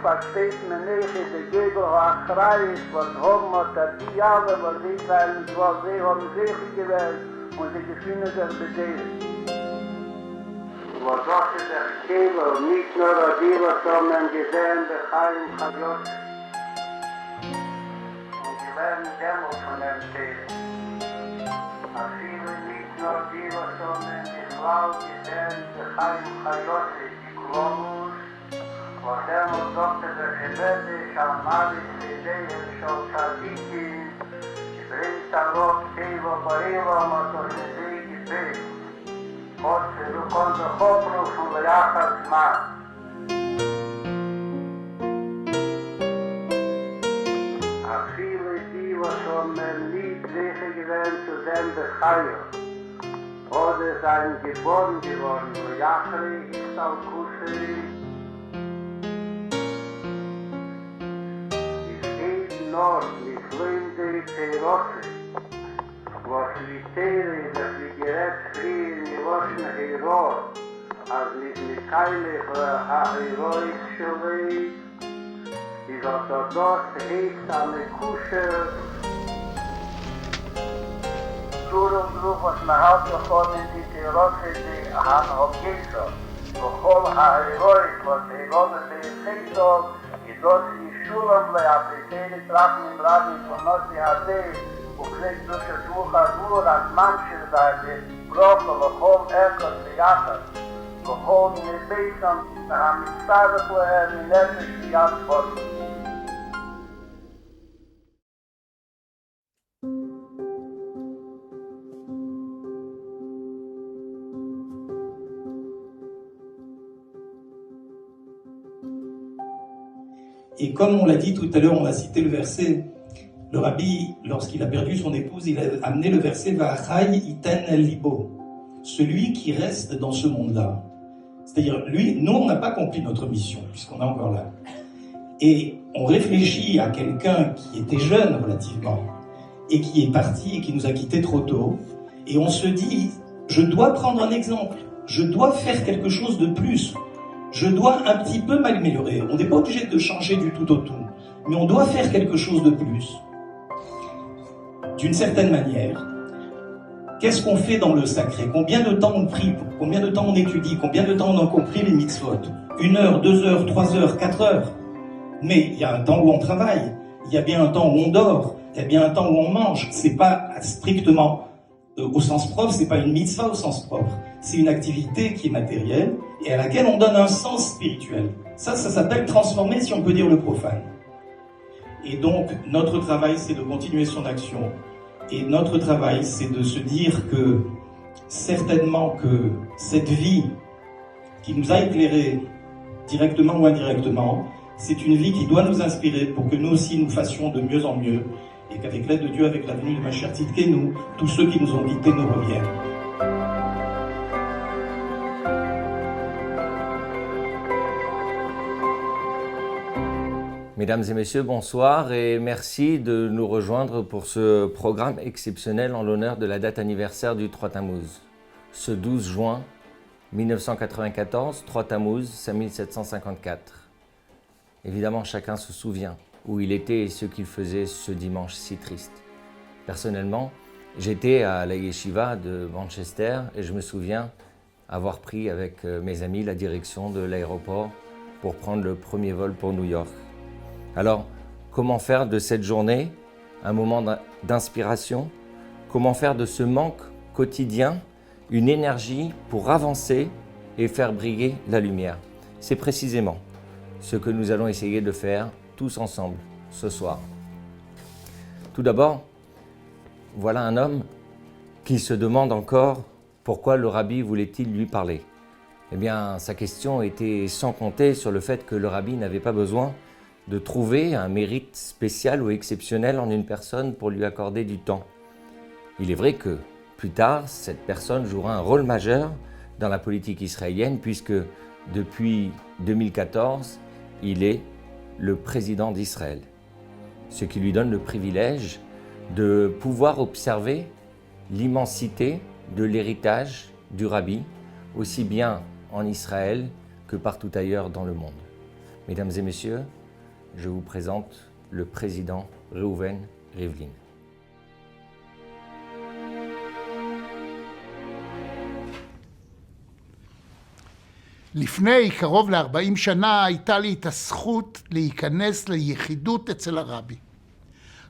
was steeds me negen de Gebel achrei ist, was haben wir die Jahre, was sie werden, was sie haben sicher gewählt und sie gefühlen sich bedeutet. Was das ist der Gebel, nicht nur die, was haben gesehen, der Chaim Chayot. Und sie werden Dämmel von dem Tee. Aber viele nicht nur die, was haben die Frau gesehen, der Chaim Chayot, die Klonus, ודמו דוקטור וחבדי שעמדי סידי של צדיקים שברינט הלוק טיבו בריבו מתורנדי גיבי חוצה וקון וחופרו וליחד זמן אפילו דיבו שאומר לי זכר גוון צודם בחיו עוד sein geboren geworden wo Jachri ist auf Kusri Nord, mit Flinte Teirose, was Litere, das Ligerät frie in die Woschen Hero, als mit Mikaile Herois Schulei, ist orthodox heißt eine Kusche, Turm Ruf, was man halt gekommen in die Teirose, die Han Hogeso, וכל ההירואית, was Heroes Teirose, דוס ישולם לאפריטייני טרחנים רבים פונוסי הזה וכלי קדוש השמוך הזור הזמן של זה ברוקו לכל ערכות ביחד וכל נביסם והמצטרף להם מנפש ביד חודש Et comme on l'a dit tout à l'heure, on a cité le verset, le rabbi, lorsqu'il a perdu son épouse, il a amené le verset Va'achai iten libo, celui qui reste dans ce monde-là. C'est-à-dire, lui, nous, on n'a pas compris notre mission, puisqu'on est encore là. Et on réfléchit à quelqu'un qui était jeune relativement, et qui est parti, et qui nous a quittés trop tôt, et on se dit, je dois prendre un exemple, je dois faire quelque chose de plus. Je dois un petit peu m'améliorer. On n'est pas obligé de changer du tout au tout, mais on doit faire quelque chose de plus. D'une certaine manière, qu'est-ce qu'on fait dans le sacré? Combien de temps on prie? Combien de temps on étudie? Combien de temps on a compris les mitzvot? 1 heure, 2 heures, 3 heures, 4 heures. Mais il y a un temps où on travaille, il y a bien un temps où on dort, il y a bien un temps où on mange. C'est pas strictement au sens propre, c'est pas une mitzvah au sens propre. C'est une activité qui est matérielle et à laquelle on donne un sens spirituel. Ça s'appelle transformer, si on peut dire, le profane. Et donc, notre travail, c'est de continuer son action. Et notre travail, c'est de se dire que, certainement que cette vie qui nous a éclairés, directement ou indirectement, c'est une vie qui doit nous inspirer pour que nous aussi nous fassions de mieux en mieux. Et qu'avec l'aide de Dieu, avec la venue de Mashiach Tzidkenu, tous ceux qui nous ont quittés nous reviennent. Mesdames et messieurs, bonsoir et merci de nous rejoindre pour ce programme exceptionnel en l'honneur de la date anniversaire du 3 Tammuz. Ce 12 juin 1994, 3 Tammuz, 5754. Évidemment, chacun se souvient où il était et ce qu'il faisait ce dimanche si triste. Personnellement, j'étais à la yeshiva de Manchester et je me souviens avoir pris avec mes amis la direction de l'aéroport pour prendre le premier vol pour New York. Alors, comment faire de cette journée un moment d'inspiration? Comment faire de ce manque quotidien une énergie pour avancer et faire briller la lumière? C'est précisément ce que nous allons essayer de faire tous ensemble ce soir. Tout d'abord, voilà un homme qui se demande encore pourquoi le rabbi voulait-il lui parler. Eh bien, sa question était sans compter sur le fait que le rabbi n'avait pas besoin de trouver un mérite spécial ou exceptionnel en une personne pour lui accorder du temps. Il est vrai que, plus tard, cette personne jouera un rôle majeur dans la politique israélienne puisque, depuis 2014, il est le président d'Israël, ce qui lui donne le privilège de pouvoir observer l'immensité de l'héritage du rabbi, aussi bien en Israël que partout ailleurs dans le monde. Mesdames et messieurs, je vous présente le président Reuven Rivlin. לפני קרוב ל-40 שנה הייתה לי את הזכות להיכנס ליחידות אצל הרבי.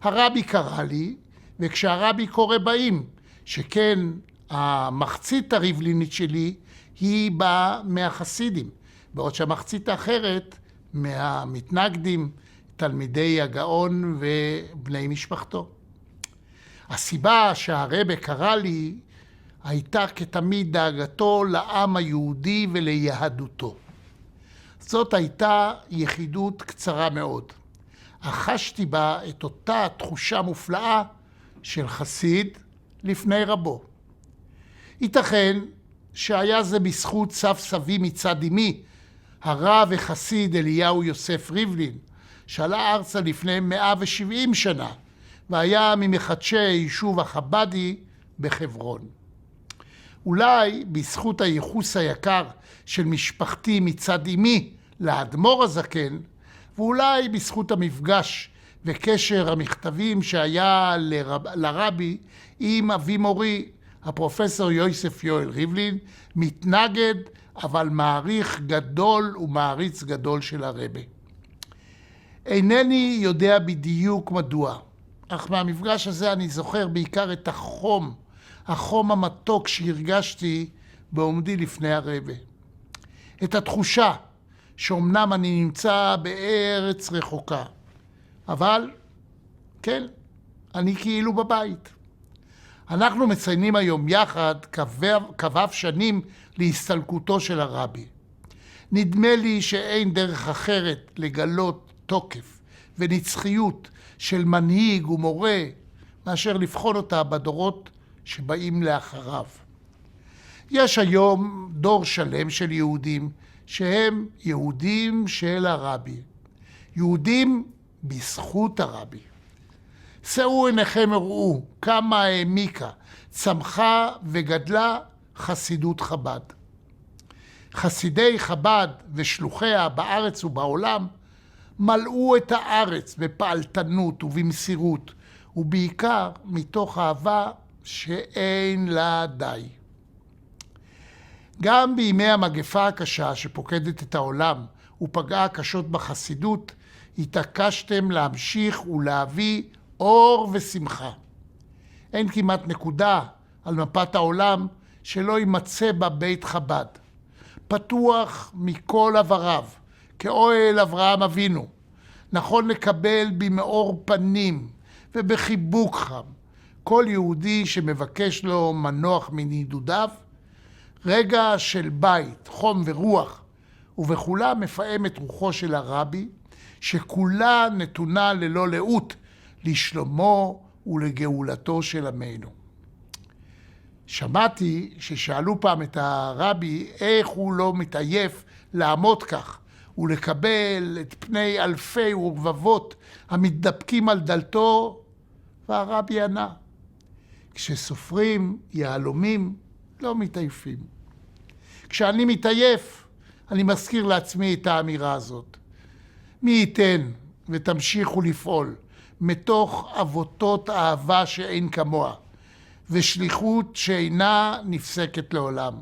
הרבי קרא לי, וכשהרבי קורא באים, שכן המחצית הריבלינית שלי היא באה מהחסידים, בעוד שהמחצית האחרת מהמתנגדים, תלמידי הגאון ובני משפחתו. הסיבה שהרבי קרא לי הייתה כתמיד דאגתו לעם היהודי וליהדותו. זאת הייתה יחידות קצרה מאוד. חשתי בה את אותה תחושה מופלאה של חסיד לפני רבו. ייתכן שהיה זה בזכות סב סבי מצד אמי, הרב וחסיד אליהו יוסף ריבלין, שעלה ארצה לפני 170 שנה, והיה ממחדשי היישוב החבדי בחברון. אולי בזכות הייחוס היקר של משפחתי מצד אמי לאדמו"ר הזקן, ואולי בזכות המפגש וקשר המכתבים שהיה לרבי עם אבי מורי, הפרופסור יוסף יואל ריבלין, מתנגד אבל מעריך גדול ומעריץ גדול של הרבי. אינני יודע בדיוק מדוע, אך מהמפגש הזה אני זוכר בעיקר את החום המתוק שהרגשתי בעומדי לפני הרבי. את התחושה שאומנם אני נמצא בארץ רחוקה, אבל כן, אני כאילו בבית. אנחנו מציינים היום יחד כ"ו שנים להסתלקותו של הרבי. נדמה לי שאין דרך אחרת לגלות תוקף ונצחיות של מנהיג ומורה מאשר לבחון אותה בדורות שבאים לאחריו. יש היום דור שלם של יהודים שהם יהודים של הרבי, יהודים בזכות הרבי. שאו עיניכם וראו כמה העמיקה, צמחה וגדלה חסידות חב"ד. חסידי חב"ד ושלוחיה בארץ ובעולם מלאו את הארץ בפעלתנות ובמסירות, ובעיקר מתוך אהבה שאין לה די. גם בימי המגפה הקשה שפוקדת את העולם ופגעה קשות בחסידות, התעקשתם להמשיך ולהביא אור ושמחה. אין כמעט נקודה על מפת העולם שלא יימצא בה בית חב"ד, פתוח מכל עבריו, כאוהל אברהם אבינו, נכון לקבל במאור פנים ובחיבוק חם כל יהודי שמבקש לו מנוח מנדודיו, רגע של בית, חום ורוח, ובכולה מפעם את רוחו של הרבי, שכולה נתונה ללא לאות לשלומו ולגאולתו של עמנו. שמעתי ששאלו פעם את הרבי איך הוא לא מתעייף לעמוד כך ולקבל את פני אלפי ורבבות המתדפקים על דלתו, והרבי ענה, כשסופרים יהלומים לא מתעייפים. כשאני מתעייף, אני מזכיר לעצמי את האמירה הזאת. מי ייתן ותמשיכו לפעול מתוך אבותות אהבה שאין כמוה, ושליחות שאינה נפסקת לעולם,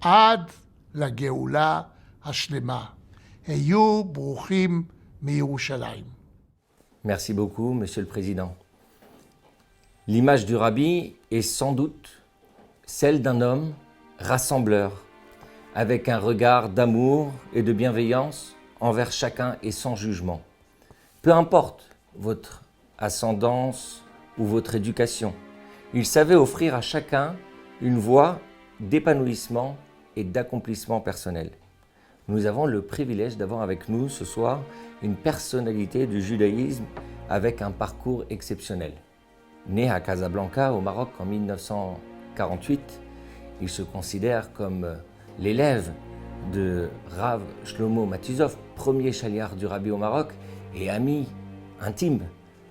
עד לגאולה השלמה. היו ברוכים מירושלים. Merci beaucoup, Monsieur le Président. L'image du Rabbi est sans doute celle d'un homme rassembleur, avec un regard d'amour et de bienveillance envers chacun et sans jugement. Peu importe votre ascendance ou votre éducation, il savait offrir à chacun une voie d'épanouissement et d'accomplissement personnel. Nous avons le privilège d'avoir avec nous ce soir une personnalité du judaïsme avec un parcours exceptionnel. Né à Casablanca, au Maroc, en 1948, il se considère comme l'élève de Rav Shlomo Matuzov, premier chaliar du Rabbi au Maroc et ami intime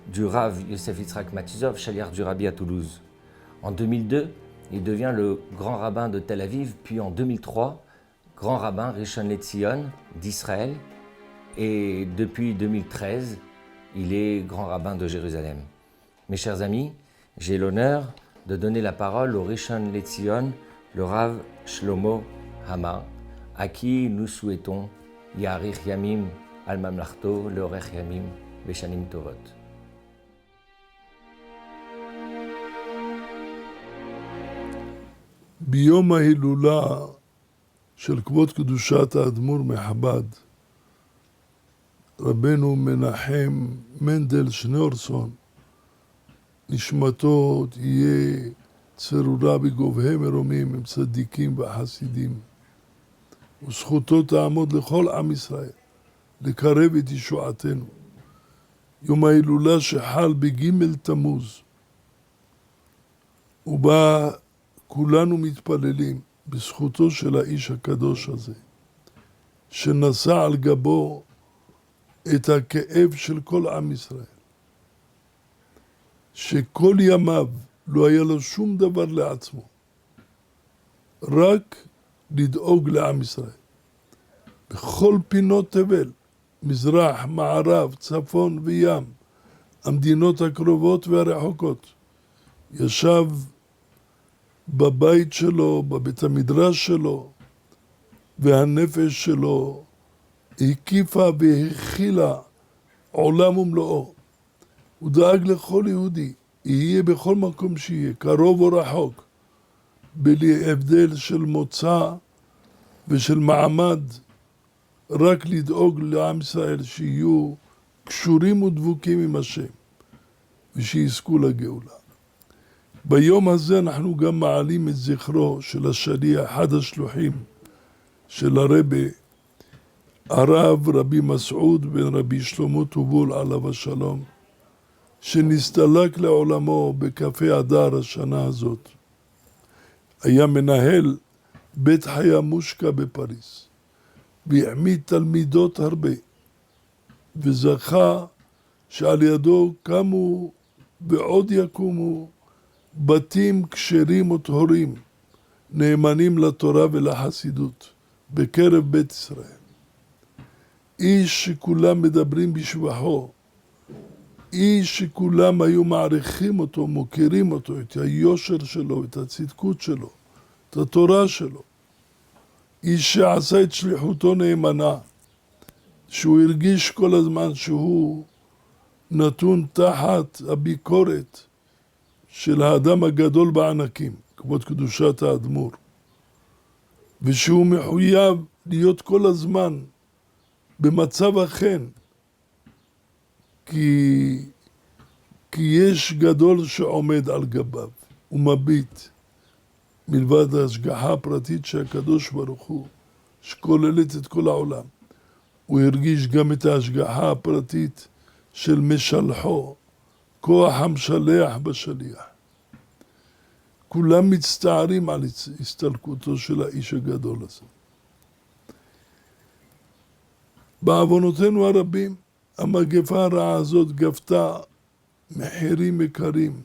du Rav Yosef Yitzhak Matuzov, chaliar du Rabbi à Toulouse. En 2002, il devient le grand rabbin de Tel Aviv, puis en 2003, grand rabbin Rishon LeZion d'Israël et depuis 2013, il est grand rabbin de Jérusalem. Mes chers amis, j'ai l'honneur de donner la parole au Rishon LeZion, le Rav Shlomo Hama, à qui nous souhaitons Yarich Yamim al Mamlachto, Leorech Yamim, Beshanim Tovot. ביום ההילולה של כבוד קדושת האדמו"ר מחב"ד, רבנו מנחם מנדל שניאורסון, נשמתו תהיה צרורה בגובהי מרומים עם צדיקים וחסידים, וזכותו תעמוד לכל עם ישראל, לקרב את ישועתנו. יום ההילולה שחל בג' תמוז, ובה כולנו מתפללים בזכותו של האיש הקדוש הזה, שנשא על גבו את הכאב של כל עם ישראל, שכל ימיו לא היה לו שום דבר לעצמו, רק לדאוג לעם ישראל. בכל פינות תבל, מזרח, מערב, צפון וים, המדינות הקרובות והרחוקות, ישב בבית שלו, בבית המדרש שלו, והנפש שלו הקיפה והכילה עולם ומלואו. הוא דאג לכל יהודי, יהיה בכל מקום שיהיה, קרוב או רחוק, בלי הבדל של מוצא ושל מעמד, רק לדאוג לעם ישראל שיהיו קשורים ודבוקים עם השם, ושיזכו לגאולה. ביום הזה אנחנו גם מעלים את זכרו של השליח, אחד השלוחים של הרבי, הרב רבי מסעוד בן רבי שלמה טובול עליו השלום, שנסתלק לעולמו בכ"ה אדר השנה הזאת. היה מנהל בית חיה מושקע בפריז, והעמיד תלמידות הרבה, וזכה שעל ידו קמו ועוד יקומו בתים כשרים וטהורים, נאמנים לתורה ולחסידות, בקרב בית ישראל. איש שכולם מדברים בשבחו, איש שכולם היו מעריכים אותו, מוכירים אותו, את היושר שלו, את הצדקות שלו, את התורה שלו. איש שעשה את שליחותו נאמנה, שהוא הרגיש כל הזמן שהוא נתון תחת הביקורת של האדם הגדול בענקים, כבוד קדושת האדמו"ר, ושהוא מחויב להיות כל הזמן במצב החן, כי יש גדול שעומד על גביו ומביט, מלבד ההשגחה הפרטית שהקדוש ברוך הוא, שכוללת את כל העולם. הוא הרגיש גם את ההשגחה הפרטית של משלחו, כוח המשלח בשליח. כולם מצטערים על הסתלקותו של האיש הגדול הזה. בעוונותינו הרבים, המגפה הרעה הזאת גבתה מחירים יקרים.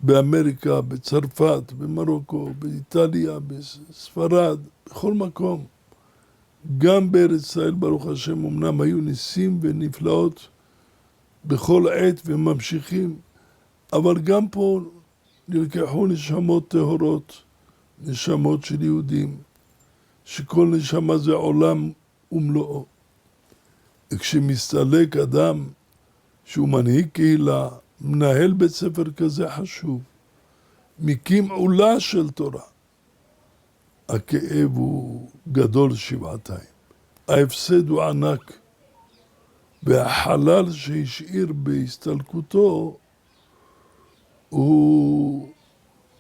באמריקה, בצרפת, במרוקו, באיטליה, בספרד, בכל מקום. גם בארץ ישראל, ברוך השם, אמנם היו ניסים ונפלאות בכל עת וממשיכים, אבל גם פה נלקחו נשמות טהורות, נשמות של יהודים, שכל נשמה זה עולם ומלואו. וכשמסתלק אדם שהוא מנהיג קהילה, מנהל בית ספר כזה חשוב, מקים עולה של תורה, הכאב הוא גדול שבעתיים. ההפסד הוא ענק, והחלל שהשאיר בהסתלקותו הוא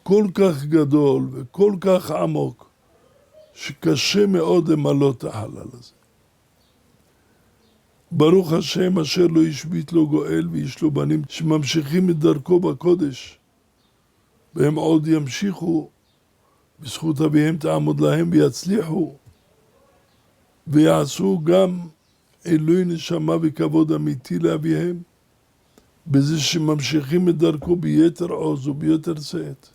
כל כך גדול וכל כך עמוק, שקשה מאוד למלא את החלל הזה. ברוך השם אשר לא ישבית לו גואל ויש לו בנים שממשיכים את דרכו בקודש, והם עוד ימשיכו, בזכות אביהם תעמוד להם ויצליחו, ויעשו גם עילוי נשמה וכבוד אמיתי לאביהם, בזה שממשיכים את דרכו ביתר עוז וביתר שאת,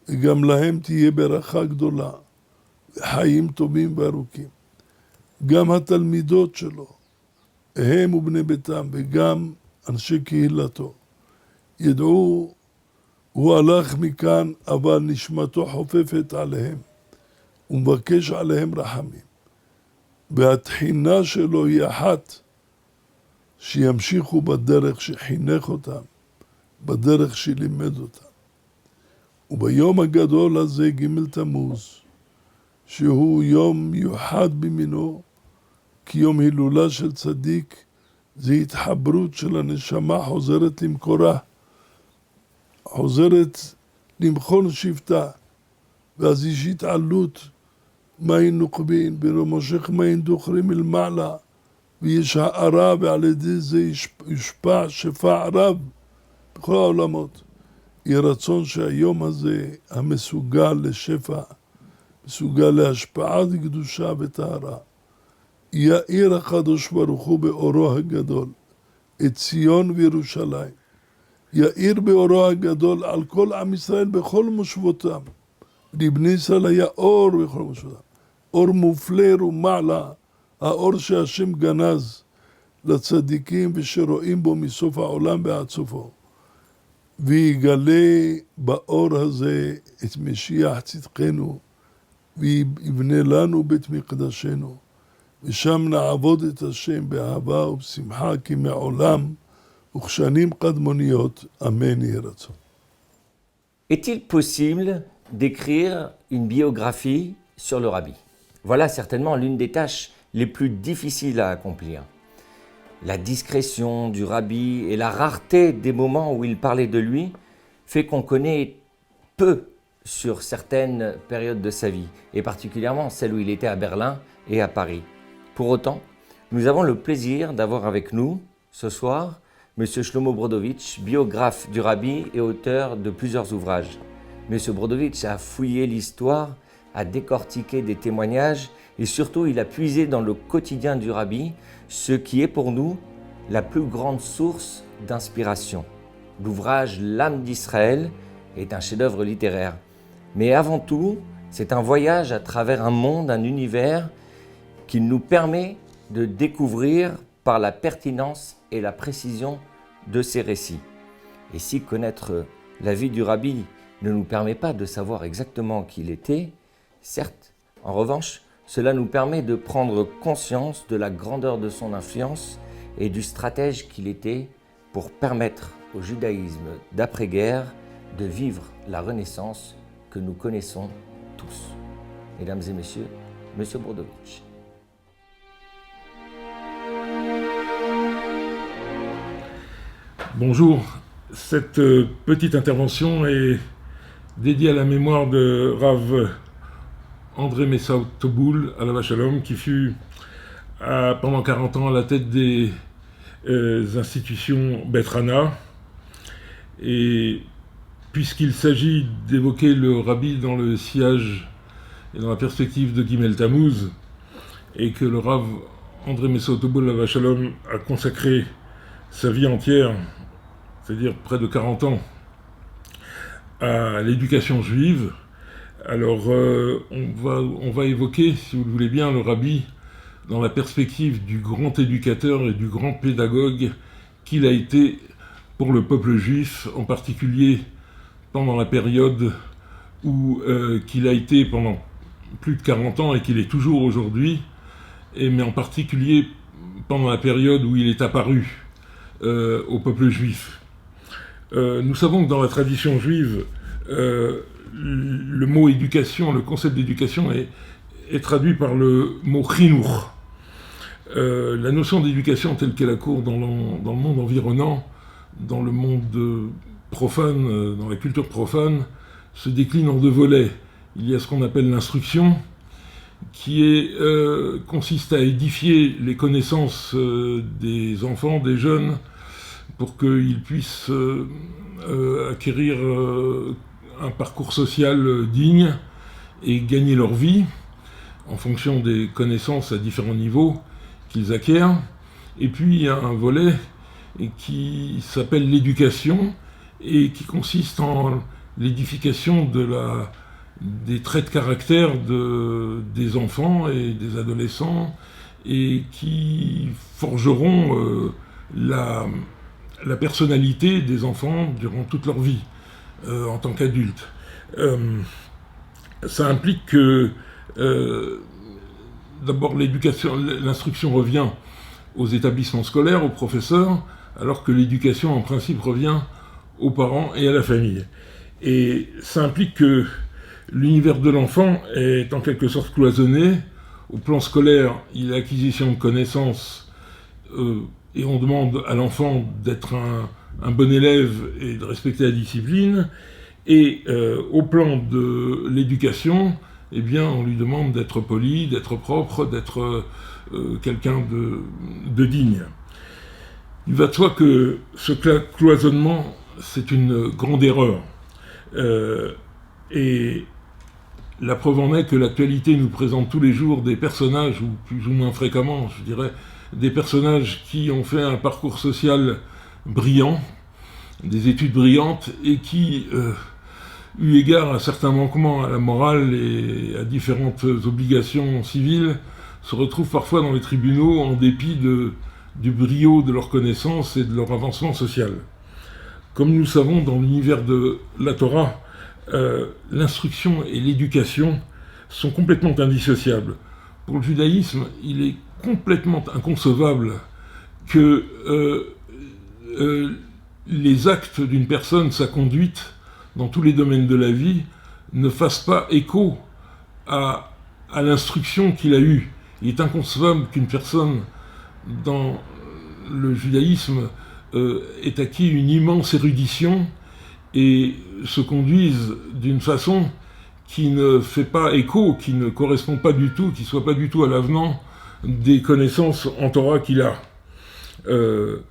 וגם להם תהיה ברכה גדולה, וחיים טובים וארוכים. גם התלמידות שלו, הם ובני ביתם וגם אנשי קהילתו, ידעו, הוא הלך מכאן, אבל נשמתו חופפת עליהם, ומבקש עליהם רחמים. והתחינה שלו היא אחת, שימשיכו בדרך שחינך אותם, בדרך שלימד אותם. וביום הגדול הזה, ג' תמוז, שהוא יום מיוחד במינו, כי יום הילולה של צדיק, זה התחברות של הנשמה חוזרת למקורה, חוזרת למכון שבטה, ואז יש התעלות, מים נוקבין, ברמושך מים דוחרים אל מעלה, ויש הערה, ועל ידי זה יושפע שפע רב בכל העולמות. יהי רצון שהיום הזה, המסוגל לשפע, מסוגל להשפעת קדושה וטהרה, יאיר הקדוש ברוך הוא באורו הגדול, את ציון וירושלים. יאיר באורו הגדול על כל עם ישראל בכל מושבותם. לבני ישראל היה אור בכל מושבותם. אור מופלא ומעלה, האור שהשם גנז לצדיקים ושרואים בו מסוף העולם ועד סופו. ויגלה באור הזה את משיח צדקנו, ויבנה לנו בית מקדשנו, ושם נעבוד את השם באהבה ובשמחה כמעולם, וכשנים קדמוניות, אמן יהי רצון. Est-il possible d'écrire une biographie sur le rabbi? Voilà certainement l'une des tâches les plus difficiles à accomplir. La discrétion du rabbi et la rareté des moments où il parlait de lui fait qu'on connaît peu sur certaines périodes de sa vie, et particulièrement celle où il était à Berlin et à Paris. Pour autant, nous avons le plaisir d'avoir avec nous, ce soir, M. Shlomo Brodovitch, biographe du rabbi et auteur de plusieurs ouvrages. M. Brodovitch a fouillé l'histoire, a décortiqué des témoignages et surtout il a puisé dans le quotidien du rabbi ce qui est pour nous la plus grande source d'inspiration. L'ouvrage L'âme d'Israël est un chef-d'œuvre littéraire. Mais avant tout, c'est un voyage à travers un monde, un univers qui nous permet de découvrir par la pertinence et la précision de ces récits. Et si connaître la vie du rabbi ne nous permet pas de savoir exactement qui il était, certes, en revanche, cela nous permet de prendre conscience de la grandeur de son influence et du stratège qu'il était pour permettre au judaïsme d'après-guerre de vivre la Renaissance que nous connaissons tous. Mesdames et messieurs, M. Brodovitch. Bonjour, cette petite intervention est dédiée à la mémoire de Rav André Messaoud Toboul, alav shalom, qui fut pendant 40 ans à la tête des institutions Bet Hana. Et puisqu'il s'agit d'évoquer le rabbi dans le sillage et dans la perspective de Gimel Tammuz, et que le Rav André Messaoud Toboul, alav shalom, a consacré sa vie entière, c'est-à-dire près de 40 ans, à l'éducation juive, alors on va évoquer, si vous le voulez bien, le rabbi dans la perspective du grand éducateur et du grand pédagogue qu'il a été pour le peuple juif, en particulier pendant la période où qu'il a été pendant plus de 40 ans et qu'il est toujours aujourd'hui, mais en particulier pendant la période où il est apparu au peuple juif. Nous savons que dans la tradition juive, le mot éducation, le concept d'éducation est traduit par le mot chinour. La notion d'éducation telle qu'elle accourt dans le monde environnant, dans le monde profane, dans la culture profane, se décline en deux volets. Il y a ce qu'on appelle l'instruction, qui consiste à édifier les connaissances des enfants, des jeunes, pour qu'ils puissent acquérir un parcours social digne et gagner leur vie en fonction des connaissances à différents niveaux qu'ils acquièrent. Et puis il y a un volet qui s'appelle l'éducation et qui consiste en l'édification des traits de caractère des enfants et des adolescents et qui forgeront la personnalité des enfants durant toute leur vie en tant qu'adultes. Ça implique que d'abord l'instruction revient aux établissements scolaires, aux professeurs, alors que l'éducation en principe revient aux parents et à la famille. Et ça implique que l'univers de l'enfant est en quelque sorte cloisonné. Au plan scolaire, il y a l'acquisition de connaissances et on demande à l'enfant d'être un bon élève et de respecter la discipline. Et au plan de l'éducation, eh bien, on lui demande d'être poli, d'être propre, d'être quelqu'un de digne. Il va de soi que ce cloisonnement, c'est une grande erreur. Et la preuve en est que l'actualité nous présente tous les jours des personnages, ou plus ou moins fréquemment, je dirais, des personnages qui ont fait un parcours social brillant, des études brillantes, et qui, eu égard à certains manquements à la morale et à différentes obligations civiles, se retrouvent parfois dans les tribunaux en dépit du brio de leurs connaissances et de leur avancement social. Comme nous le savons, dans l'univers de la Torah, l'instruction et l'éducation sont complètement indissociables. Pour le judaïsme, il est complètement inconcevable que les actes d'une personne, sa conduite, dans tous les domaines de la vie, ne fassent pas écho à l'instruction qu'il a eue. Il est inconcevable qu'une personne, dans le judaïsme, ait acquis une immense érudition et se conduise d'une façon qui ne fait pas écho, qui ne correspond pas du tout, qui ne soit pas du tout à l'avenant des connaissances en Torah qu'il a. Le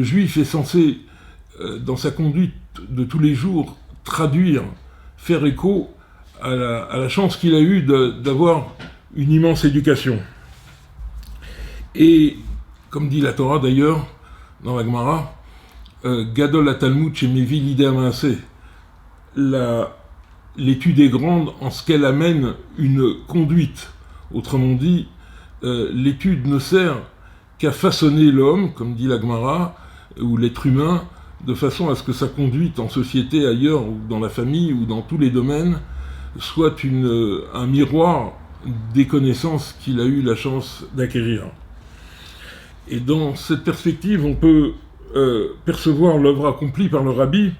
juif est censé, dans sa conduite de tous les jours, traduire, faire écho à la chance qu'il a eue d'avoir une immense éducation. Et, comme dit la Torah d'ailleurs, dans la Gemara, Gadol ha-Talmud shemevi lidei ha-maaseh. L'étude est grande en ce qu'elle amène une conduite. Autrement dit, l'étude ne sert qu'à façonner l'homme, comme dit la Gemara, ou l'être humain, de façon à ce que sa conduite en société, ailleurs, ou dans la famille, ou dans tous les domaines, soit un miroir des connaissances qu'il a eu la chance d'acquérir. Et dans cette perspective, on peut percevoir l'œuvre accomplie par le Rabbi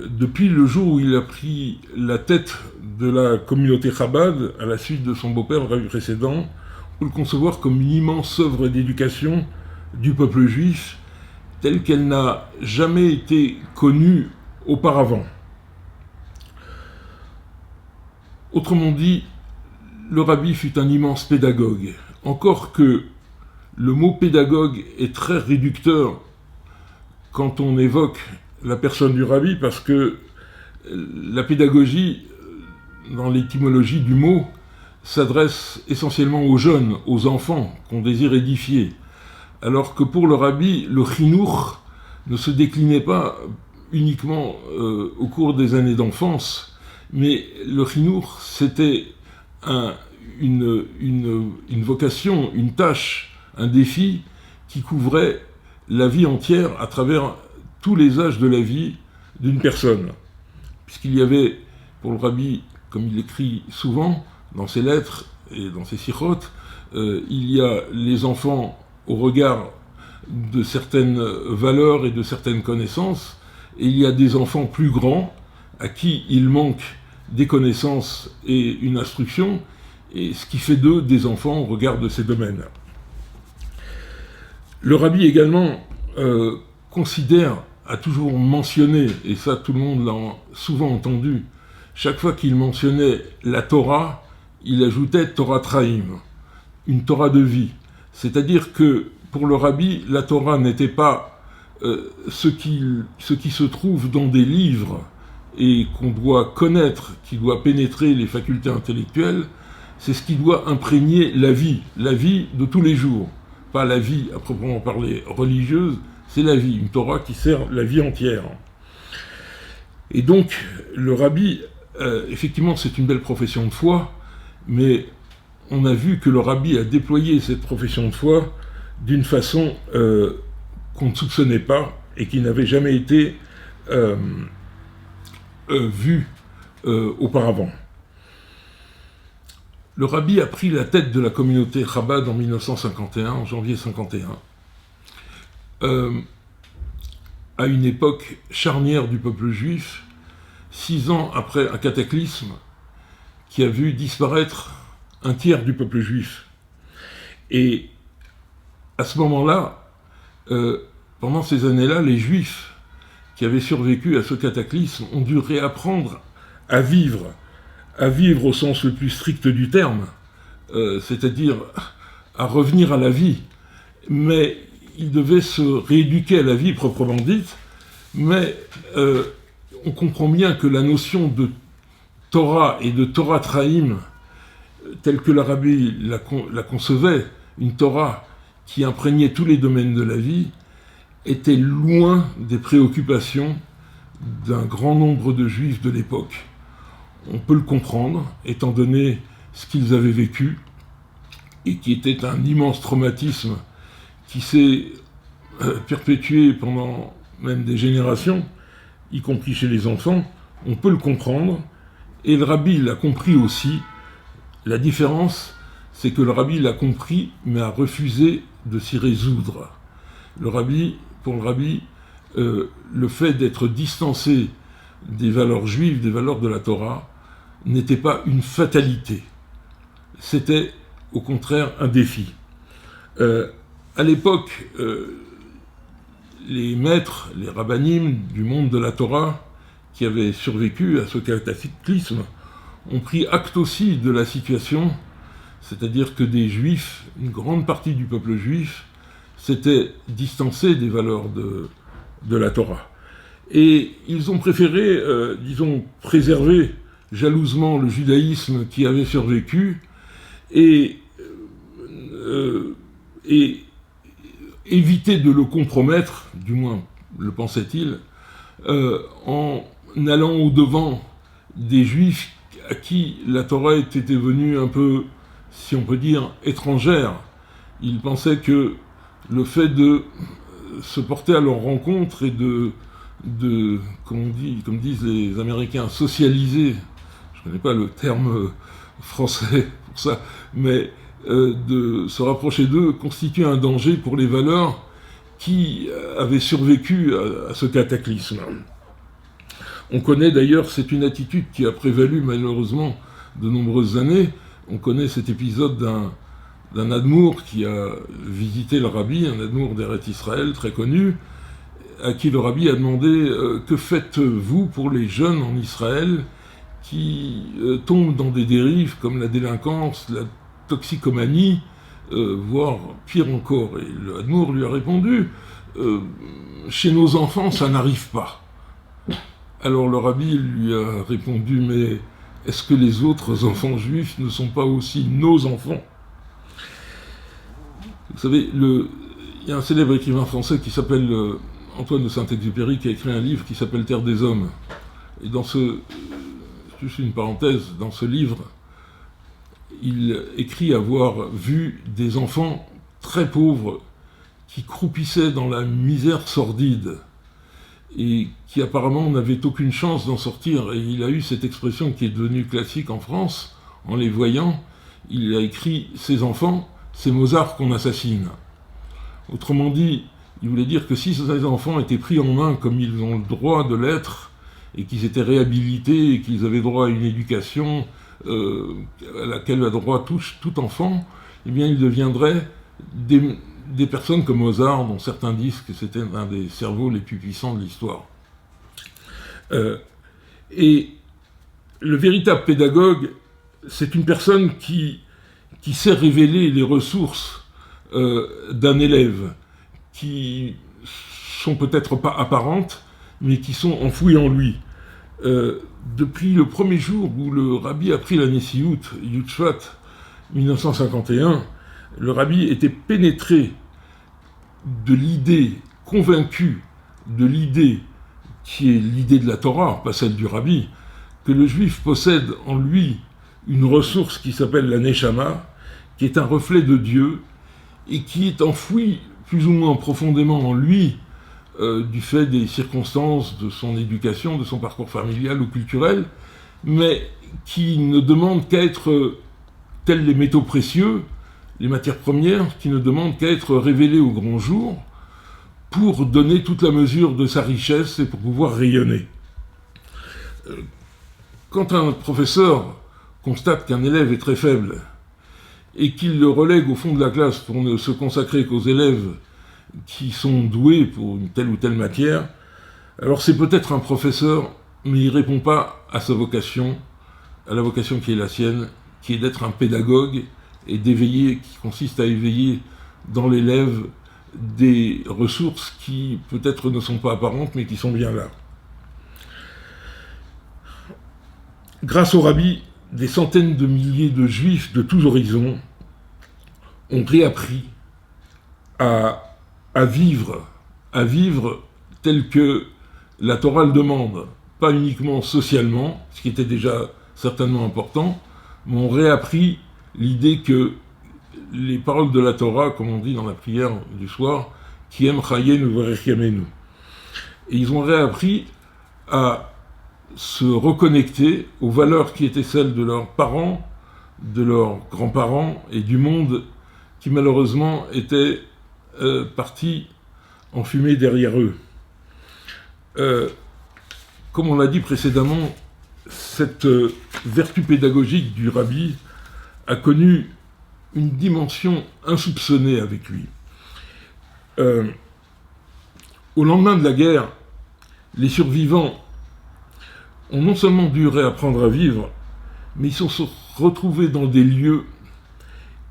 depuis le jour où il a pris la tête de la communauté Chabad à la suite de son beau-père, le Rabbi précédent. On peut le concevoir comme une immense œuvre d'éducation du peuple juif telle qu'elle n'a jamais été connue auparavant. Autrement dit, le Rabbi fut un immense pédagogue, encore que le mot pédagogue est très réducteur quand on évoque la personne du Rabbi, parce que la pédagogie, dans l'étymologie du mot, s'adresse essentiellement aux jeunes, aux enfants qu'on désire édifier, alors que pour le Rabbi, le chinour ne se déclinait pas uniquement au cours des années d'enfance, mais le chinour, c'était une vocation, une tâche, un défi qui couvrait la vie entière à travers tous les âges de la vie d'une personne. Puisqu'il y avait, pour le Rabbi, comme il écrit souvent dans ses lettres et dans ses sirotes, il y a les enfants au regard de certaines valeurs et de certaines connaissances, et il y a des enfants plus grands à qui il manque des connaissances et une instruction, et ce qui fait d'eux des enfants au regard de ces domaines. Le Rabbi également a toujours mentionné, et ça tout le monde l'a souvent entendu, chaque fois qu'il mentionnait la Torah, il ajoutait Torah Traim, une Torah de vie. C'est-à-dire que pour le Rabbi, la Torah n'était pas ce qui se trouve dans des livres et qu'on doit connaître, qui doit pénétrer les facultés intellectuelles, c'est ce qui doit imprégner la vie de tous les jours. Pas la vie à proprement parler religieuse, c'est la vie, une Torah qui sert la vie entière. Et donc, le Rabbi, effectivement, c'est une belle profession de foi, mais on a vu que le rabbi a déployé cette profession de foi d'une façon qu'on ne soupçonnait pas et qui n'avait jamais été vue auparavant. Le rabbi a pris la tête de la communauté Chabad en 1951, en janvier 1951, à une époque charnière du peuple juif, 6 ans après un cataclysme qui a vu disparaître un tiers du peuple juif. Et à ce moment-là, pendant ces années-là, les Juifs qui avaient survécu à ce cataclysme ont dû réapprendre à vivre au sens le plus strict du terme, c'est-à-dire à revenir à la vie. Mais ils devaient se rééduquer à la vie proprement dite, mais on comprend bien que la notion de Torah et de Torah Traïm, telle que le rabbi la concevait, une Torah qui imprégnait tous les domaines de la vie, était loin des préoccupations d'un grand nombre de Juifs de l'époque. On peut le comprendre, étant donné ce qu'ils avaient vécu, et qui était un immense traumatisme qui s'est perpétué pendant même des générations, y compris chez les enfants. On peut le comprendre, et le rabbi l'a compris aussi. La différence, c'est que le rabbi l'a compris, mais a refusé de s'y résoudre. Pour le rabbi, le fait d'être distancé des valeurs juives, des valeurs de la Torah, n'était pas une fatalité. C'était au contraire un défi. À l'époque, les maîtres, les rabbanim du monde de la Torah, qui avaient survécu à ce cataclysme, ont pris acte aussi de la situation, c'est-à-dire que des Juifs, une grande partie du peuple juif, s'étaient distancés des valeurs de la Torah. Et ils ont préféré, préserver jalousement le judaïsme qui avait survécu et éviter de le compromettre, du moins le pensait-il, en allant au-devant des Juifs à qui la Torah était devenue un peu, si on peut dire, étrangère. Ils pensaient que le fait de se porter à leur rencontre et de comme disent les Américains, socialiser, je ne connais pas le terme français pour ça, mais de se rapprocher d'eux constitue un danger pour les valeurs qui avaient survécu à ce cataclysme. On connaît d'ailleurs, c'est une attitude qui a prévalu malheureusement de nombreuses années. On connaît cet épisode d'un admour qui a visité le rabbi, un admour d'Eretz Israël très connu, à qui le rabbi a demandé « Que faites-vous pour les jeunes en Israël qui tombent dans des dérives comme la délinquance, la toxicomanie, voire pire encore ?» Et le admour lui a répondu « Chez nos enfants, ça n'arrive pas. » Alors le rabbi lui a répondu « Mais est-ce que les autres enfants juifs ne sont pas aussi nos enfants ?» Vous savez, il y a un célèbre écrivain français qui s'appelle Antoine de Saint-Exupéry, qui a écrit un livre qui s'appelle Terre des Hommes. Et juste une parenthèse, dans ce livre, il écrit avoir vu des enfants très pauvres qui croupissaient dans la misère sordide et qui apparemment n'avaient aucune chance d'en sortir. Et il a eu cette expression qui est devenue classique en France, en les voyant, il a écrit « Ces enfants, c'est Mozart qu'on assassine ». Autrement dit, il voulait dire que si ces enfants étaient pris en main comme ils ont le droit de l'être, et qu'ils étaient réhabilités, et qu'ils avaient droit à une éducation à laquelle a droit tout enfant, eh bien ils deviendraient des personnes comme Mozart, dont certains disent que c'était un des cerveaux les plus puissants de l'histoire. Et le véritable pédagogue, c'est une personne qui sait révéler les ressources d'un élève, qui sont peut-être pas apparentes, mais qui sont enfouies en lui. Depuis le premier jour où le rabbi a pris la Nessiout, Yud Shvat 1951, le rabbi était pénétré de l'idée, convaincu de l'idée qui est l'idée de la Torah, pas celle du rabbi, que le juif possède en lui une ressource qui s'appelle la Neshama qui est un reflet de Dieu et qui est enfoui plus ou moins profondément en lui du fait des circonstances de son éducation, de son parcours familial ou culturel, mais qui ne demande qu'à être, tels les métaux précieux, les matières premières, qui ne demandent qu'à être révélées au grand jour pour donner toute la mesure de sa richesse et pour pouvoir rayonner. Quand un professeur constate qu'un élève est très faible et qu'il le relègue au fond de la classe pour ne se consacrer qu'aux élèves qui sont doués pour une telle ou telle matière, alors c'est peut-être un professeur, mais il ne répond pas à sa vocation, à la vocation qui est la sienne, qui est d'être un pédagogue et d'éveiller, qui consiste à éveiller dans l'élève des ressources qui peut-être ne sont pas apparentes, mais qui sont bien là. Grâce au rabbi, des centaines de milliers de juifs de tous horizons ont réappris à vivre tel que la Torah le demande, pas uniquement socialement, ce qui était déjà certainement important, mais ont réappris l'idée que les paroles de la Torah, comme on dit dans la prière du soir, qui aime chayenu v'rechiamenu. Et ils ont réappris à se reconnecter aux valeurs qui étaient celles de leurs parents, de leurs grands-parents et du monde qui malheureusement était parti en fumée derrière eux. Comme on l'a dit précédemment, cette vertu pédagogique du rabbi a connu une dimension insoupçonnée avec lui. Au lendemain de la guerre, les survivants ont non seulement dû réapprendre à vivre, mais ils se sont retrouvés dans des lieux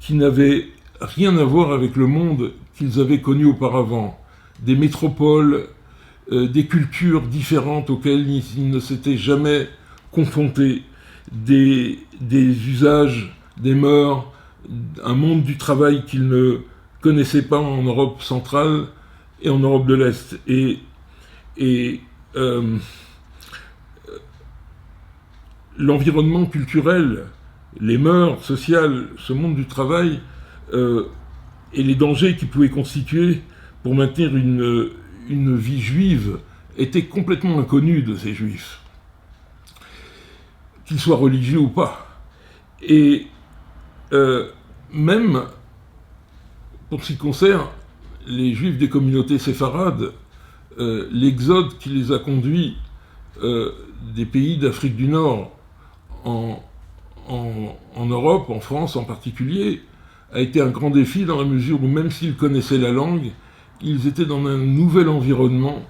qui n'avaient rien à voir avec le monde qu'ils avaient connu auparavant. Des métropoles, des cultures différentes auxquelles ils ne s'étaient jamais confrontés, des usages, des mœurs, un monde du travail qu'ils ne connaissaient pas en Europe centrale et en Europe de l'Est. Et l'environnement culturel, les mœurs sociales, ce monde du travail et les dangers qu'il pouvait constituer pour maintenir une vie juive étaient complètement inconnus de ces juifs, qu'ils soient religieux ou pas. Et même pour ce qui concerne les juifs des communautés séfarades, l'exode qui les a conduits des pays d'Afrique du Nord en Europe, en France en particulier, a été un grand défi dans la mesure où même s'ils connaissaient la langue, ils étaient dans un nouvel environnement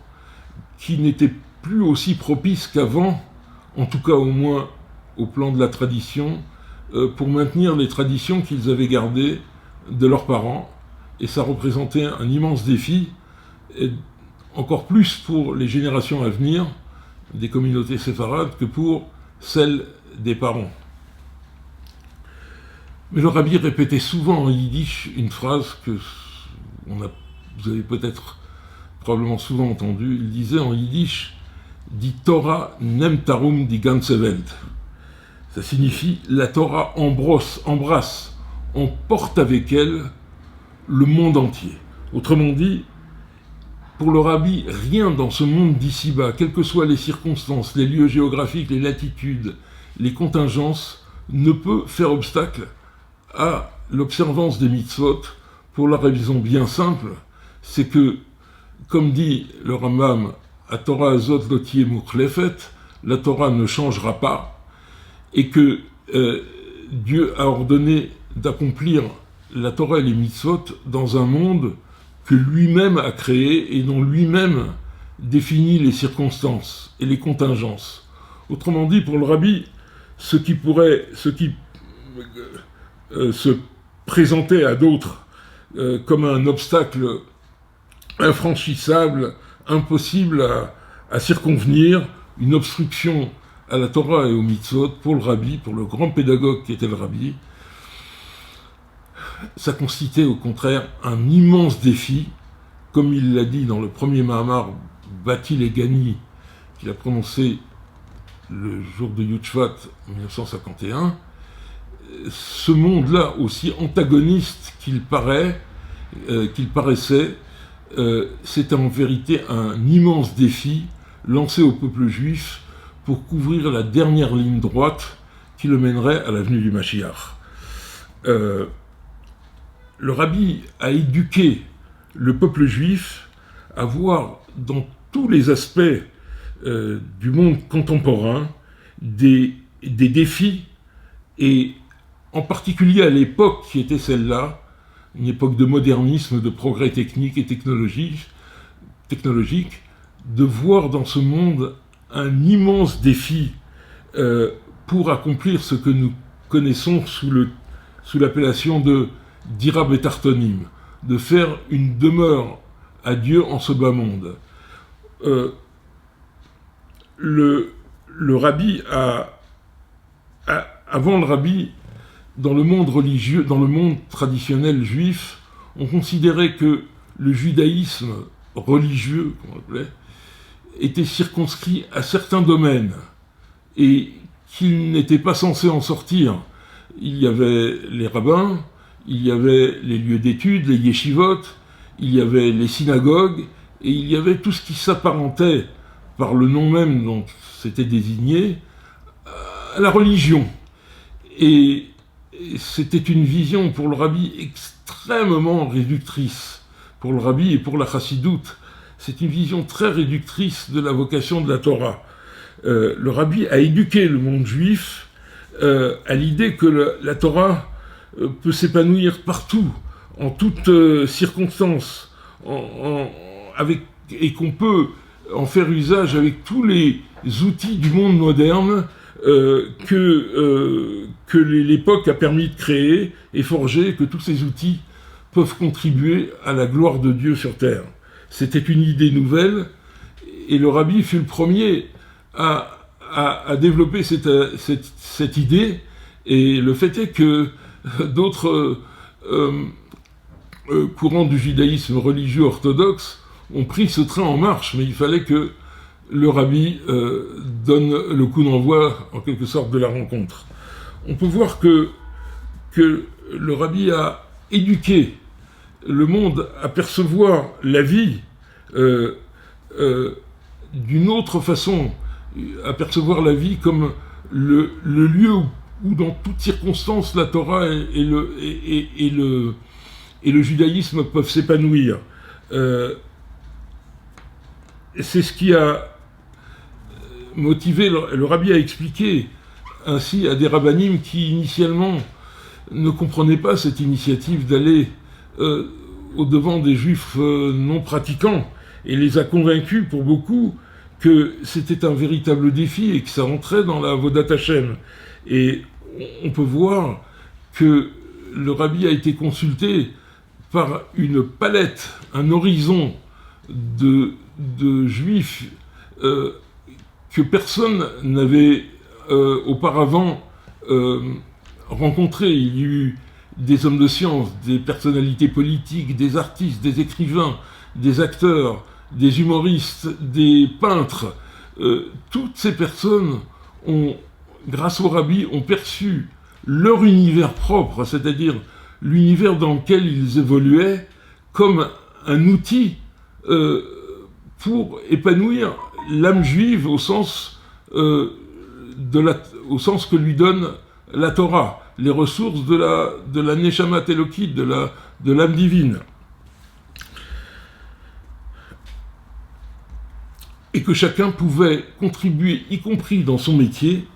qui n'était plus aussi propice qu'avant, en tout cas au moins au plan de la tradition, pour maintenir les traditions qu'ils avaient gardées de leurs parents. Et ça représentait un immense défi, et encore plus pour les générations à venir des communautés séfarades que pour celles des parents. Mais le rabbi répétait souvent en yiddish une phrase que vous avez peut-être probablement souvent entendue. Il disait en yiddish « Die Torah nimmt darum die ganze Welt ». Ça signifie « la Torah embrasse, emporte avec elle le monde entier ». Autrement dit, pour le rabbi, rien dans ce monde d'ici-bas, quelles que soient les circonstances, les lieux géographiques, les latitudes, les contingences, ne peut faire obstacle à l'observance des mitzvot, pour la raison bien simple, c'est que, comme dit le Rambam, « A Torah azot lo tiyeh mukhlefet », la Torah ne changera pas, et que Dieu a ordonné d'accomplir la Torah et les mitzvot dans un monde que lui-même a créé et dont lui-même définit les circonstances et les contingences. Autrement dit, pour le rabbi, ce qui se présentait à d'autres comme un obstacle infranchissable, impossible à circonvenir, une obstruction à la Torah et aux mitzvot, pour le rabbi, pour le grand pédagogue qui était le rabbi, ça constituait au contraire un immense défi, comme il l'a dit dans le premier Mahamar Batil et Gani, qu'il a prononcé le jour de Yud Shvat 1951, ce monde-là, aussi antagoniste qu'il paraissait, c'est en vérité un immense défi lancé au peuple juif pour couvrir la dernière ligne droite qui le mènerait à la venue du Mashiach. Le rabbi a éduqué le peuple juif à voir dans tous les aspects du monde contemporain des défis, et en particulier à l'époque qui était celle-là, une époque de modernisme, de progrès technique et technologique, de voir dans ce monde un immense défi pour accomplir ce que nous connaissons sous l'appellation de Dira Betartonim, de faire une demeure à Dieu en ce bas monde. Le rabbi avant le rabbi, dans le monde religieux, dans le monde traditionnel juif, on considérait que le judaïsme religieux, qu'on appelait, était circonscrit à certains domaines et qu'il n'était pas censé en sortir. Il y avait les rabbins, il y avait les lieux d'études, les yeshivot, il y avait les synagogues, et il y avait tout ce qui s'apparentait, par le nom même dont c'était désigné, à la religion. Et c'était une vision pour le rabbi extrêmement réductrice, pour le rabbi et pour la chassidoute. C'est une vision très réductrice de la vocation de la Torah. Le rabbi a éduqué le monde juif à l'idée que la Torah peut s'épanouir partout, en toutes circonstances, et qu'on peut en faire usage avec tous les outils du monde moderne que l'époque a permis de créer et forger, que tous ces outils peuvent contribuer à la gloire de Dieu sur terre. C'était une idée nouvelle, et le rabbi fut le premier à développer cette idée, et le fait est que d'autres courants du judaïsme religieux orthodoxe ont pris ce train en marche, mais il fallait que le rabbi donne le coup d'envoi, en quelque sorte, de la rencontre. On peut voir que le rabbi a éduqué le monde à percevoir la vie d'une autre façon, à percevoir la vie comme le lieu où dans toutes circonstances la Torah et le judaïsme peuvent s'épanouir. C'est ce qui a motivé, le rabbi a expliqué ainsi à des rabbanim qui initialement ne comprenaient pas cette initiative d'aller au-devant des juifs non pratiquants, et les a convaincus pour beaucoup que c'était un véritable défi et que ça rentrait dans la Avodat Hashem. Et on peut voir que le rabbi a été consulté par une palette, un horizon de juifs que personne n'avait auparavant rencontré. Il y a eu des hommes de science, des personnalités politiques, des artistes, des écrivains, des acteurs, des humoristes, des peintres. Toutes ces personnes ont, grâce au rabbi, ont perçu leur univers propre, c'est-à-dire l'univers dans lequel ils évoluaient, comme un outil pour épanouir l'âme juive au sens que lui donne la Torah, les ressources de la Neshamat Elokit, de l'âme divine. Et que chacun pouvait contribuer, y compris dans son métier,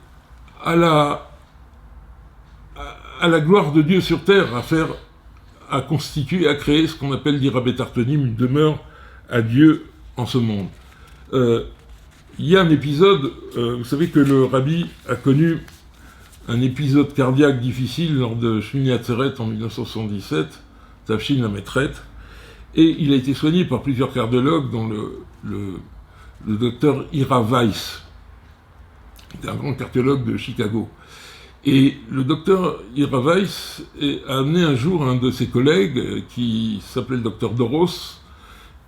à la gloire de Dieu sur terre, à constituer, à créer ce qu'on appelle Dira Betartonim, une demeure à Dieu en ce monde. Il y a un épisode, vous savez que le rabbi a connu un épisode cardiaque difficile lors de Shmini Atzeret en 1977, Tafshin Lametret, et il a été soigné par plusieurs cardiologues, dont le docteur Ira Weiss, qui était un grand cardiologue de Chicago. Et le docteur Ira Weiss a amené un jour un de ses collègues, qui s'appelait le docteur Doros,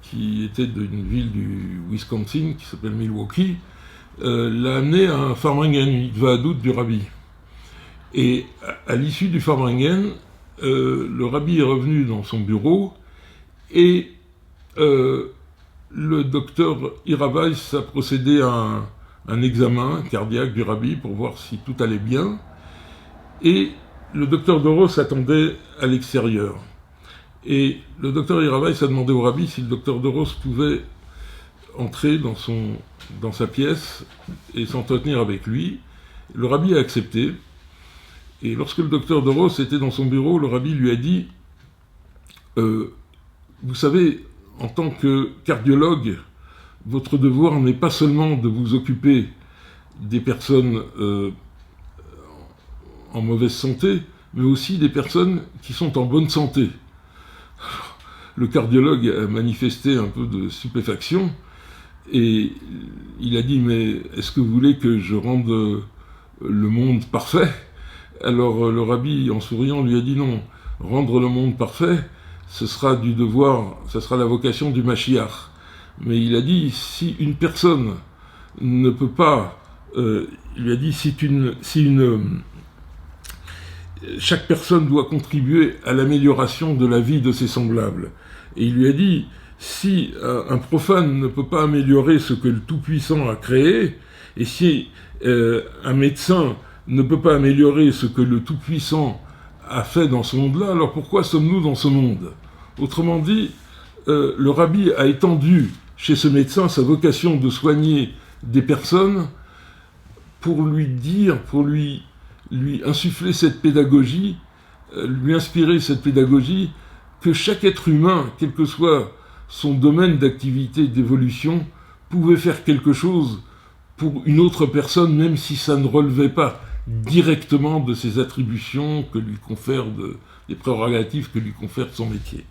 qui était d'une ville du Wisconsin, qui s'appelle Milwaukee, l'a amené à un Farmringen Vahadout du rabbi. Et à l'issue du Farbrengen, le rabbi est revenu dans son bureau et le docteur Irabais a procédé à un examen cardiaque du rabbi pour voir si tout allait bien. Et le docteur Doros attendait à l'extérieur. Et le docteur Irabais a demandé au rabbi si le docteur Doros pouvait entrer dans sa pièce et s'entretenir avec lui. Le rabbi a accepté. Et lorsque le docteur Doros était dans son bureau, le rabbi lui a dit vous savez, en tant que cardiologue, votre devoir n'est pas seulement de vous occuper des personnes en mauvaise santé, mais aussi des personnes qui sont en bonne santé. Le cardiologue a manifesté un peu de stupéfaction et il a dit mais est-ce que vous voulez que je rende le monde parfait ? Alors le rabbi, en souriant, lui a dit non, rendre le monde parfait, ce sera du devoir, ce sera la vocation du Mashiach. Mais il a dit, si une personne ne peut pas, il a dit, chaque personne doit contribuer à l'amélioration de la vie de ses semblables. Et il lui a dit, si un profane ne peut pas améliorer ce que le Tout-Puissant a créé, et si un médecin ne peut pas améliorer ce que le Tout-Puissant a fait dans ce monde-là, alors pourquoi sommes-nous dans ce monde ? Autrement dit, le rabbi a étendu chez ce médecin sa vocation de soigner des personnes pour lui dire, pour lui insuffler cette pédagogie, lui inspirer cette pédagogie, que chaque être humain, quel que soit son domaine d'activité, d'évolution, pouvait faire quelque chose pour une autre personne, même si ça ne relevait pas directement de ses attributions que lui confère, des prérogatives que lui confère son métier.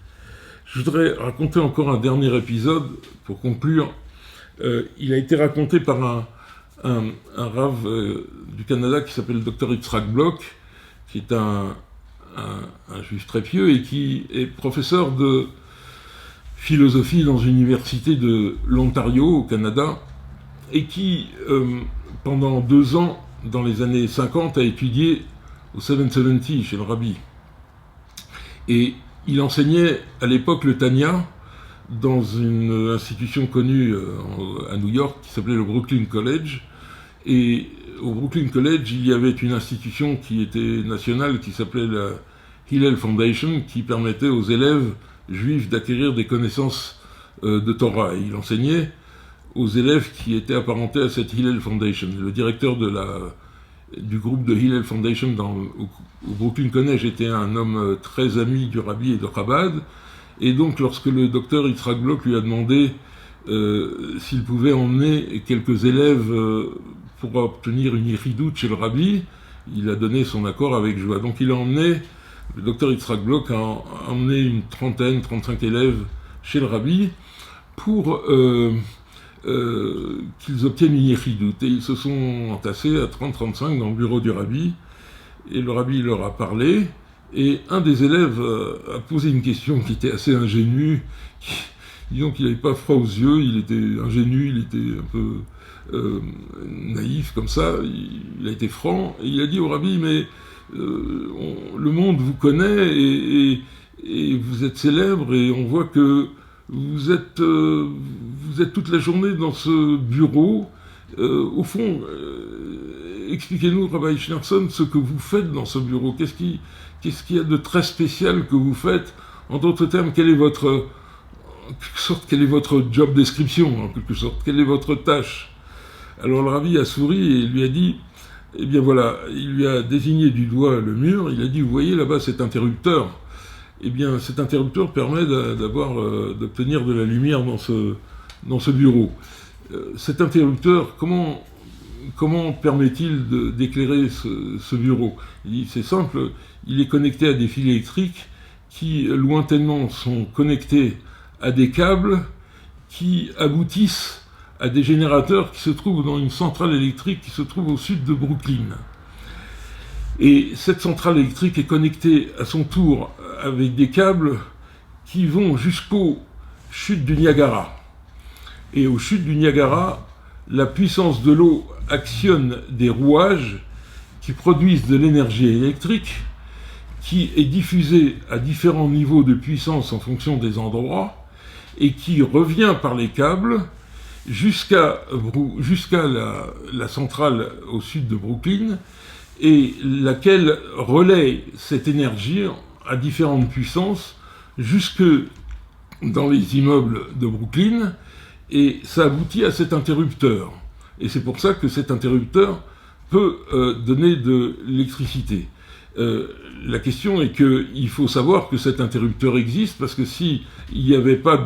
Je voudrais raconter encore un dernier épisode pour conclure. Il a été raconté par un rave du Canada qui s'appelle le Dr Yitzhak Bloch, qui est un juif très pieux et qui est professeur de philosophie dans une université de l'Ontario au Canada et qui, pendant 2 ans, dans les années 50, a étudié au 770 chez le rabbi. Et il enseignait à l'époque le Tanya dans une institution connue à New York qui s'appelait le Brooklyn College. Et au Brooklyn College, il y avait une institution qui était nationale qui s'appelait la Hillel Foundation, qui permettait aux élèves juifs d'acquérir des connaissances de Torah. Et il enseignait aux élèves qui étaient apparentés à cette Hillel Foundation. Le directeur du groupe de Hillel Foundation au Brooklyn College était un homme très ami du rabbi et de Chabad. Et donc, lorsque le docteur Yitzhak Bloch lui a demandé s'il pouvait emmener quelques élèves pour obtenir une iridoute chez le rabbi, il a donné son accord avec joie. Donc, le docteur Yitzhak Bloch a emmené une 35 élèves chez le rabbi pour qu'ils obtiennent une iridoute. Et ils se sont entassés à 30-35 dans le bureau du rabbi, et le rabbi leur a parlé, et un des élèves a posé une question qui était assez ingénue, disons qu'il n'avait pas froid aux yeux, il était ingénu, il était un peu naïf comme ça, il a été franc, et il a dit au rabbi, mais le monde vous connaît, et vous êtes célèbre, et on voit que vous êtes toute la journée dans ce bureau. Au fond, expliquez-nous, Rabbi Schneerson, ce que vous faites dans ce bureau. Qu'est-ce qu'il y a de très spécial que vous faites ? En d'autres termes, quel est votre job description, en quelque sorte ? Quelle est votre tâche ? Alors le rabbi a souri et lui a dit, eh bien voilà, il lui a désigné du doigt le mur, il a dit, vous voyez là-bas cet interrupteur ? Eh bien, cet interrupteur permet d'obtenir de la lumière dans ce bureau. Cet interrupteur, comment permet-il d'éclairer ce bureau ? Il dit, c'est simple, il est connecté à des fils électriques qui, lointainement, sont connectés à des câbles qui aboutissent à des générateurs qui se trouvent dans une centrale électrique qui se trouve au sud de Brooklyn. Et cette centrale électrique est connectée à son tour avec des câbles qui vont jusqu'aux chutes du Niagara. Et aux chutes du Niagara, la puissance de l'eau actionne des rouages qui produisent de l'énergie électrique qui est diffusée à différents niveaux de puissance en fonction des endroits et qui revient par les câbles jusqu'à la centrale au sud de Brooklyn, et laquelle relaie cette énergie à différentes puissances jusque dans les immeubles de Brooklyn, et ça aboutit à cet interrupteur. Et c'est pour ça que cet interrupteur peut donner de l'électricité. La question est qu'il faut savoir que cet interrupteur existe, parce que s'il n'y avait pas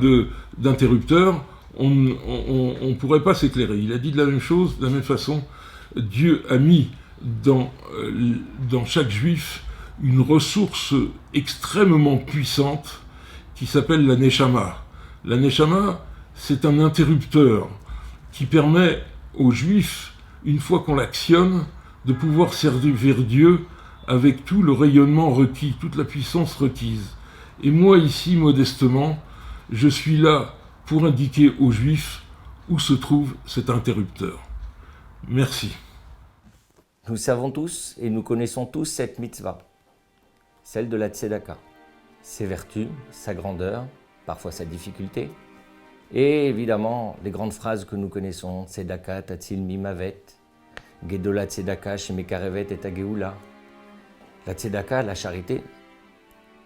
d'interrupteur, on ne pourrait pas s'éclairer. Il a dit de la même chose, de la même façon. Dieu a mis dans chaque juif une ressource extrêmement puissante qui s'appelle la Neshama. La Neshama, c'est un interrupteur qui permet aux juifs, une fois qu'on l'actionne, de pouvoir servir Dieu avec tout le rayonnement requis, toute la puissance requise. Et moi, ici, modestement, je suis là pour indiquer aux Juifs où se trouve cet interrupteur. Merci. Nous savons tous et nous connaissons tous cette mitzvah, celle de la tzedaka. Ses vertus, sa grandeur, parfois sa difficulté, et évidemment les grandes phrases que nous connaissons, tzedaka tatzil mimavet, gedola tzedaka shemekarevet et ageoula. La tzedaka, la charité,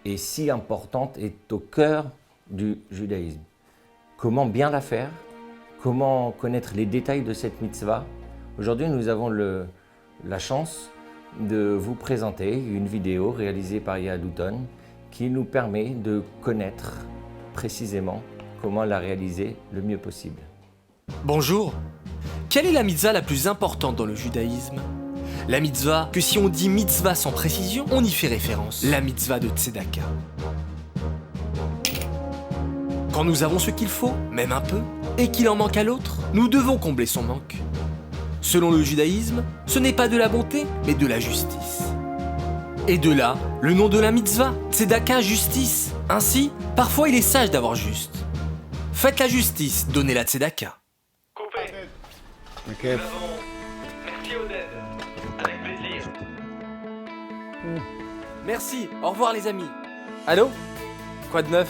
est si importante, est au cœur du judaïsme. Comment bien la faire? Comment connaître les détails de cette mitzvah? Aujourd'hui, nous avons la chance de vous présenter une vidéo réalisée par Yehadouton qui nous permet de connaître précisément comment la réaliser le mieux possible. Bonjour. Quelle est la mitzvah la plus importante dans le judaïsme? La mitzvah que si on dit mitzvah sans précision, on y fait référence. La mitzvah de tzedaka. Quand nous avons ce qu'il faut, même un peu, et qu'il en manque à l'autre, nous devons combler son manque. Selon le judaïsme, ce n'est pas de la bonté, mais de la justice. Et de là, le nom de la mitzvah, tzedaka, justice. Ainsi, parfois il est sage d'avoir juste. Faites la justice, donnez la tzedaka. Coupé. Ok. Merci Oded. Avec plaisir. Merci, au revoir les amis. Allô? Quoi de neuf?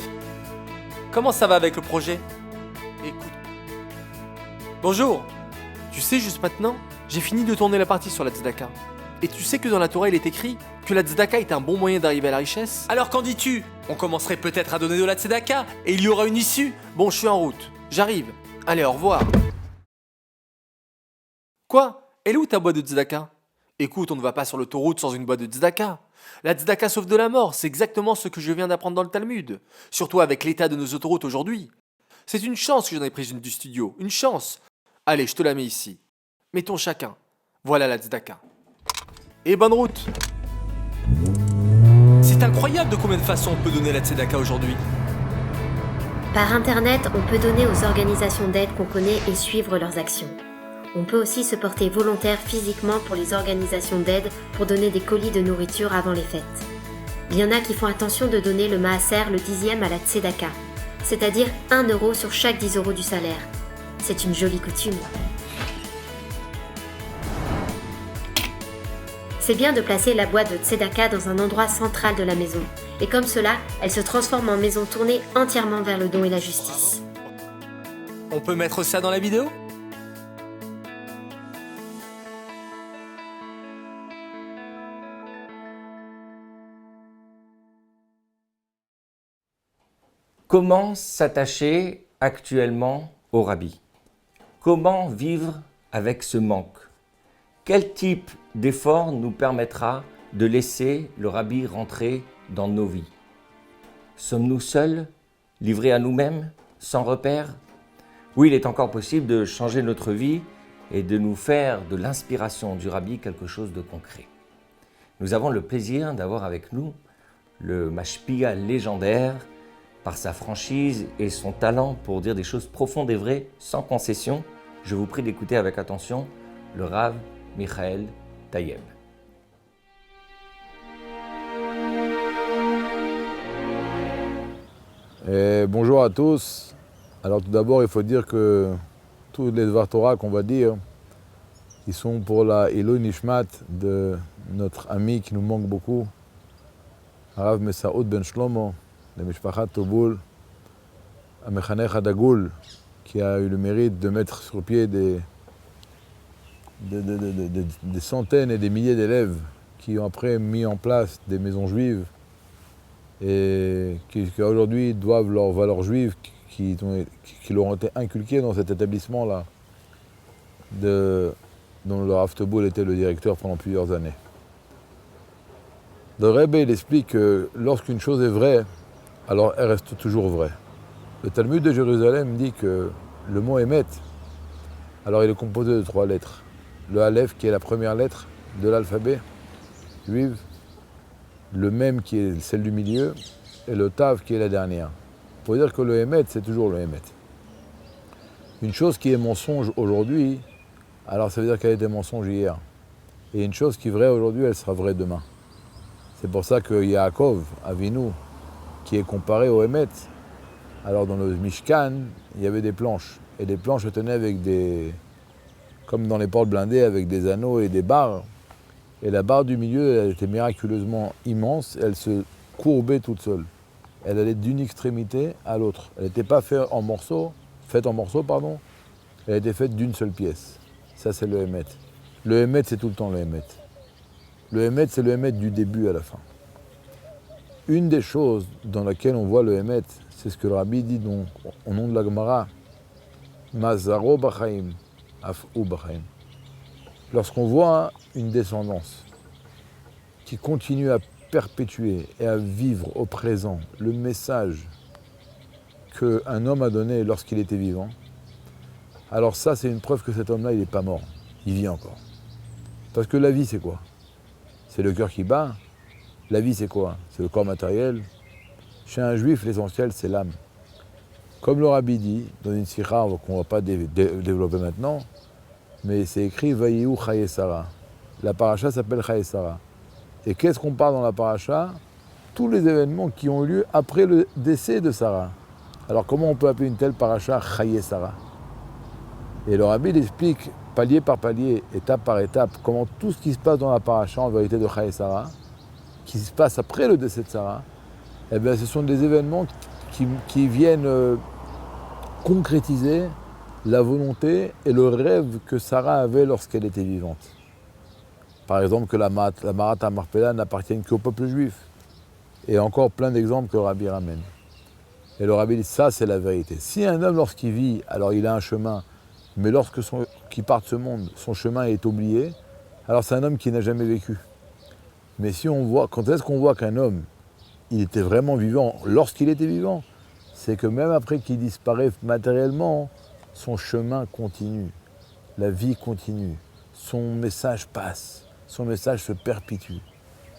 Comment ça va avec le projet? Écoute. Bonjour. Tu sais, juste maintenant, j'ai fini de tourner la partie sur la tzedaka. Et tu sais que dans la Torah, il est écrit que la tzedaka est un bon moyen d'arriver à la richesse? Alors qu'en dis-tu? On commencerait peut-être à donner de la tzedaka et il y aura une issue? Bon, je suis en route. J'arrive. Allez, au revoir. Quoi? Elle est où ta boîte de tzedaka? Écoute, on ne va pas sur l'autoroute sans une boîte de tzedaka. La tzedaka sauve de la mort, c'est exactement ce que je viens d'apprendre dans le Talmud. Surtout avec l'état de nos autoroutes aujourd'hui. C'est une chance que j'en ai prise une du studio, une chance. Allez, je te la mets ici. Mettons chacun. Voilà la tzedaka. Et bonne route. C'est incroyable de combien de façons on peut donner la tzedaka aujourd'hui. Par internet, on peut donner aux organisations d'aide qu'on connaît et suivre leurs actions. On peut aussi se porter volontaire physiquement pour les organisations d'aide pour donner des colis de nourriture avant les fêtes. Il y en a qui font attention de donner le maaser, le 10e à la tzedaka, c'est-à-dire 1 euro sur chaque 10 euros du salaire. C'est une jolie coutume. C'est bien de placer la boîte de tzedaka dans un endroit central de la maison. Et comme cela, elle se transforme en maison tournée entièrement vers le don et la justice. On peut mettre ça dans la vidéo? Comment s'attacher actuellement au rabbi? Comment vivre avec ce manque? Quel type d'effort nous permettra de laisser le rabbi rentrer dans nos vies? Sommes-nous seuls, livrés à nous-mêmes, sans repère? Oui, il est encore possible de changer notre vie et de nous faire de l'inspiration du rabbi quelque chose de concret. Nous avons le plaisir d'avoir avec nous le mashpia légendaire par sa franchise et son talent pour dire des choses profondes et vraies, sans concession. Je vous prie d'écouter avec attention le Rav Michael Tayeb. Bonjour à tous. Alors tout d'abord, il faut dire que tous les Dvar Torah qu'on va dire, Ils sont pour la Ilui Nishmat de notre ami qui nous manque beaucoup, Harav Mesaoud Ben Shlomo, de Mishpachat Toboul, Amechanech Hadagoul, qui a eu le mérite de mettre sur pied des centaines et des milliers d'élèves qui ont après mis en place des maisons juives et qui aujourd'hui doivent leurs valeurs juives qui leur ont été inculquées dans cet établissement-là, dont le Rav Toboul était le directeur pendant plusieurs années. Le Rebbe, il explique que lorsqu'une chose est vraie, alors elle reste toujours vraie. Le Talmud de Jérusalem dit que le mot Emet, alors il est composé de 3 lettres. Le Aleph qui est la première lettre de l'alphabet juif, le Mem qui est celle du milieu, et le Tav qui est la dernière. Pour dire que le Emet, c'est toujours le Emet. Une chose qui est mensonge aujourd'hui, alors ça veut dire qu'elle était mensonge hier. Et une chose qui est vraie aujourd'hui, elle sera vraie demain. C'est pour ça que Yaakov, Avinu, qui est comparé au Emet, alors dans le Mishkan, il y avait des planches. Et les planches se tenaient avec comme dans les portes blindées, avec des anneaux et des barres. Et la barre du milieu, elle était miraculeusement immense, elle se courbait toute seule. Elle allait d'une extrémité à l'autre. Elle n'était pas faite en morceaux, elle était faite d'une seule pièce. Ça, c'est le Emet. Le Emet, c'est tout le temps le Emet. Le Emet, c'est le Emet du début à la fin. Une des choses dans laquelle on voit le Emet, c'est ce que le Rabbi dit donc, au nom de la Gemara, Mazaro Bachaim, Af'u Bachaim. Lorsqu'on voit une descendance qui continue à perpétuer et à vivre au présent le message qu'un homme a donné lorsqu'il était vivant, alors ça, c'est une preuve que cet homme-là, il n'est pas mort, il vit encore. Parce que la vie, c'est quoi? C'est le cœur qui bat. La vie, c'est quoi? C'est le corps matériel. Chez un juif, l'essentiel, c'est l'âme. Comme le Rabbi dit, dans une sikha qu'on ne va pas développer maintenant, mais c'est écrit « Vayiou Chaye Sarah ». La paracha s'appelle Chaye Sarah. Et qu'est-ce qu'on parle dans la paracha? Tous les événements qui ont eu lieu après le décès de Sarah. Alors comment on peut appeler une telle paracha Chaye Sarah? Et le Rabbi explique palier par palier, étape par étape, comment tout ce qui se passe dans la paracha en vérité de Chaye Sarah, qui se passe après le décès de Sarah, eh bien ce sont des événements qui viennent concrétiser la volonté et le rêve que Sarah avait lorsqu'elle était vivante. Par exemple que la Marat Marpella n'appartienne qu'au peuple juif. Et encore plein d'exemples que le Rabbi ramène. Et le Rabbi dit, ça c'est la vérité. Si un homme lorsqu'il vit, alors il a un chemin, mais qu'il part de ce monde, son chemin est oublié, alors c'est un homme qui n'a jamais vécu. Mais si on voit, quand est-ce qu'on voit qu'un homme, il était vraiment vivant lorsqu'il était vivant, c'est que même après qu'il disparaît matériellement, son chemin continue, la vie continue, son message passe, son message se perpétue.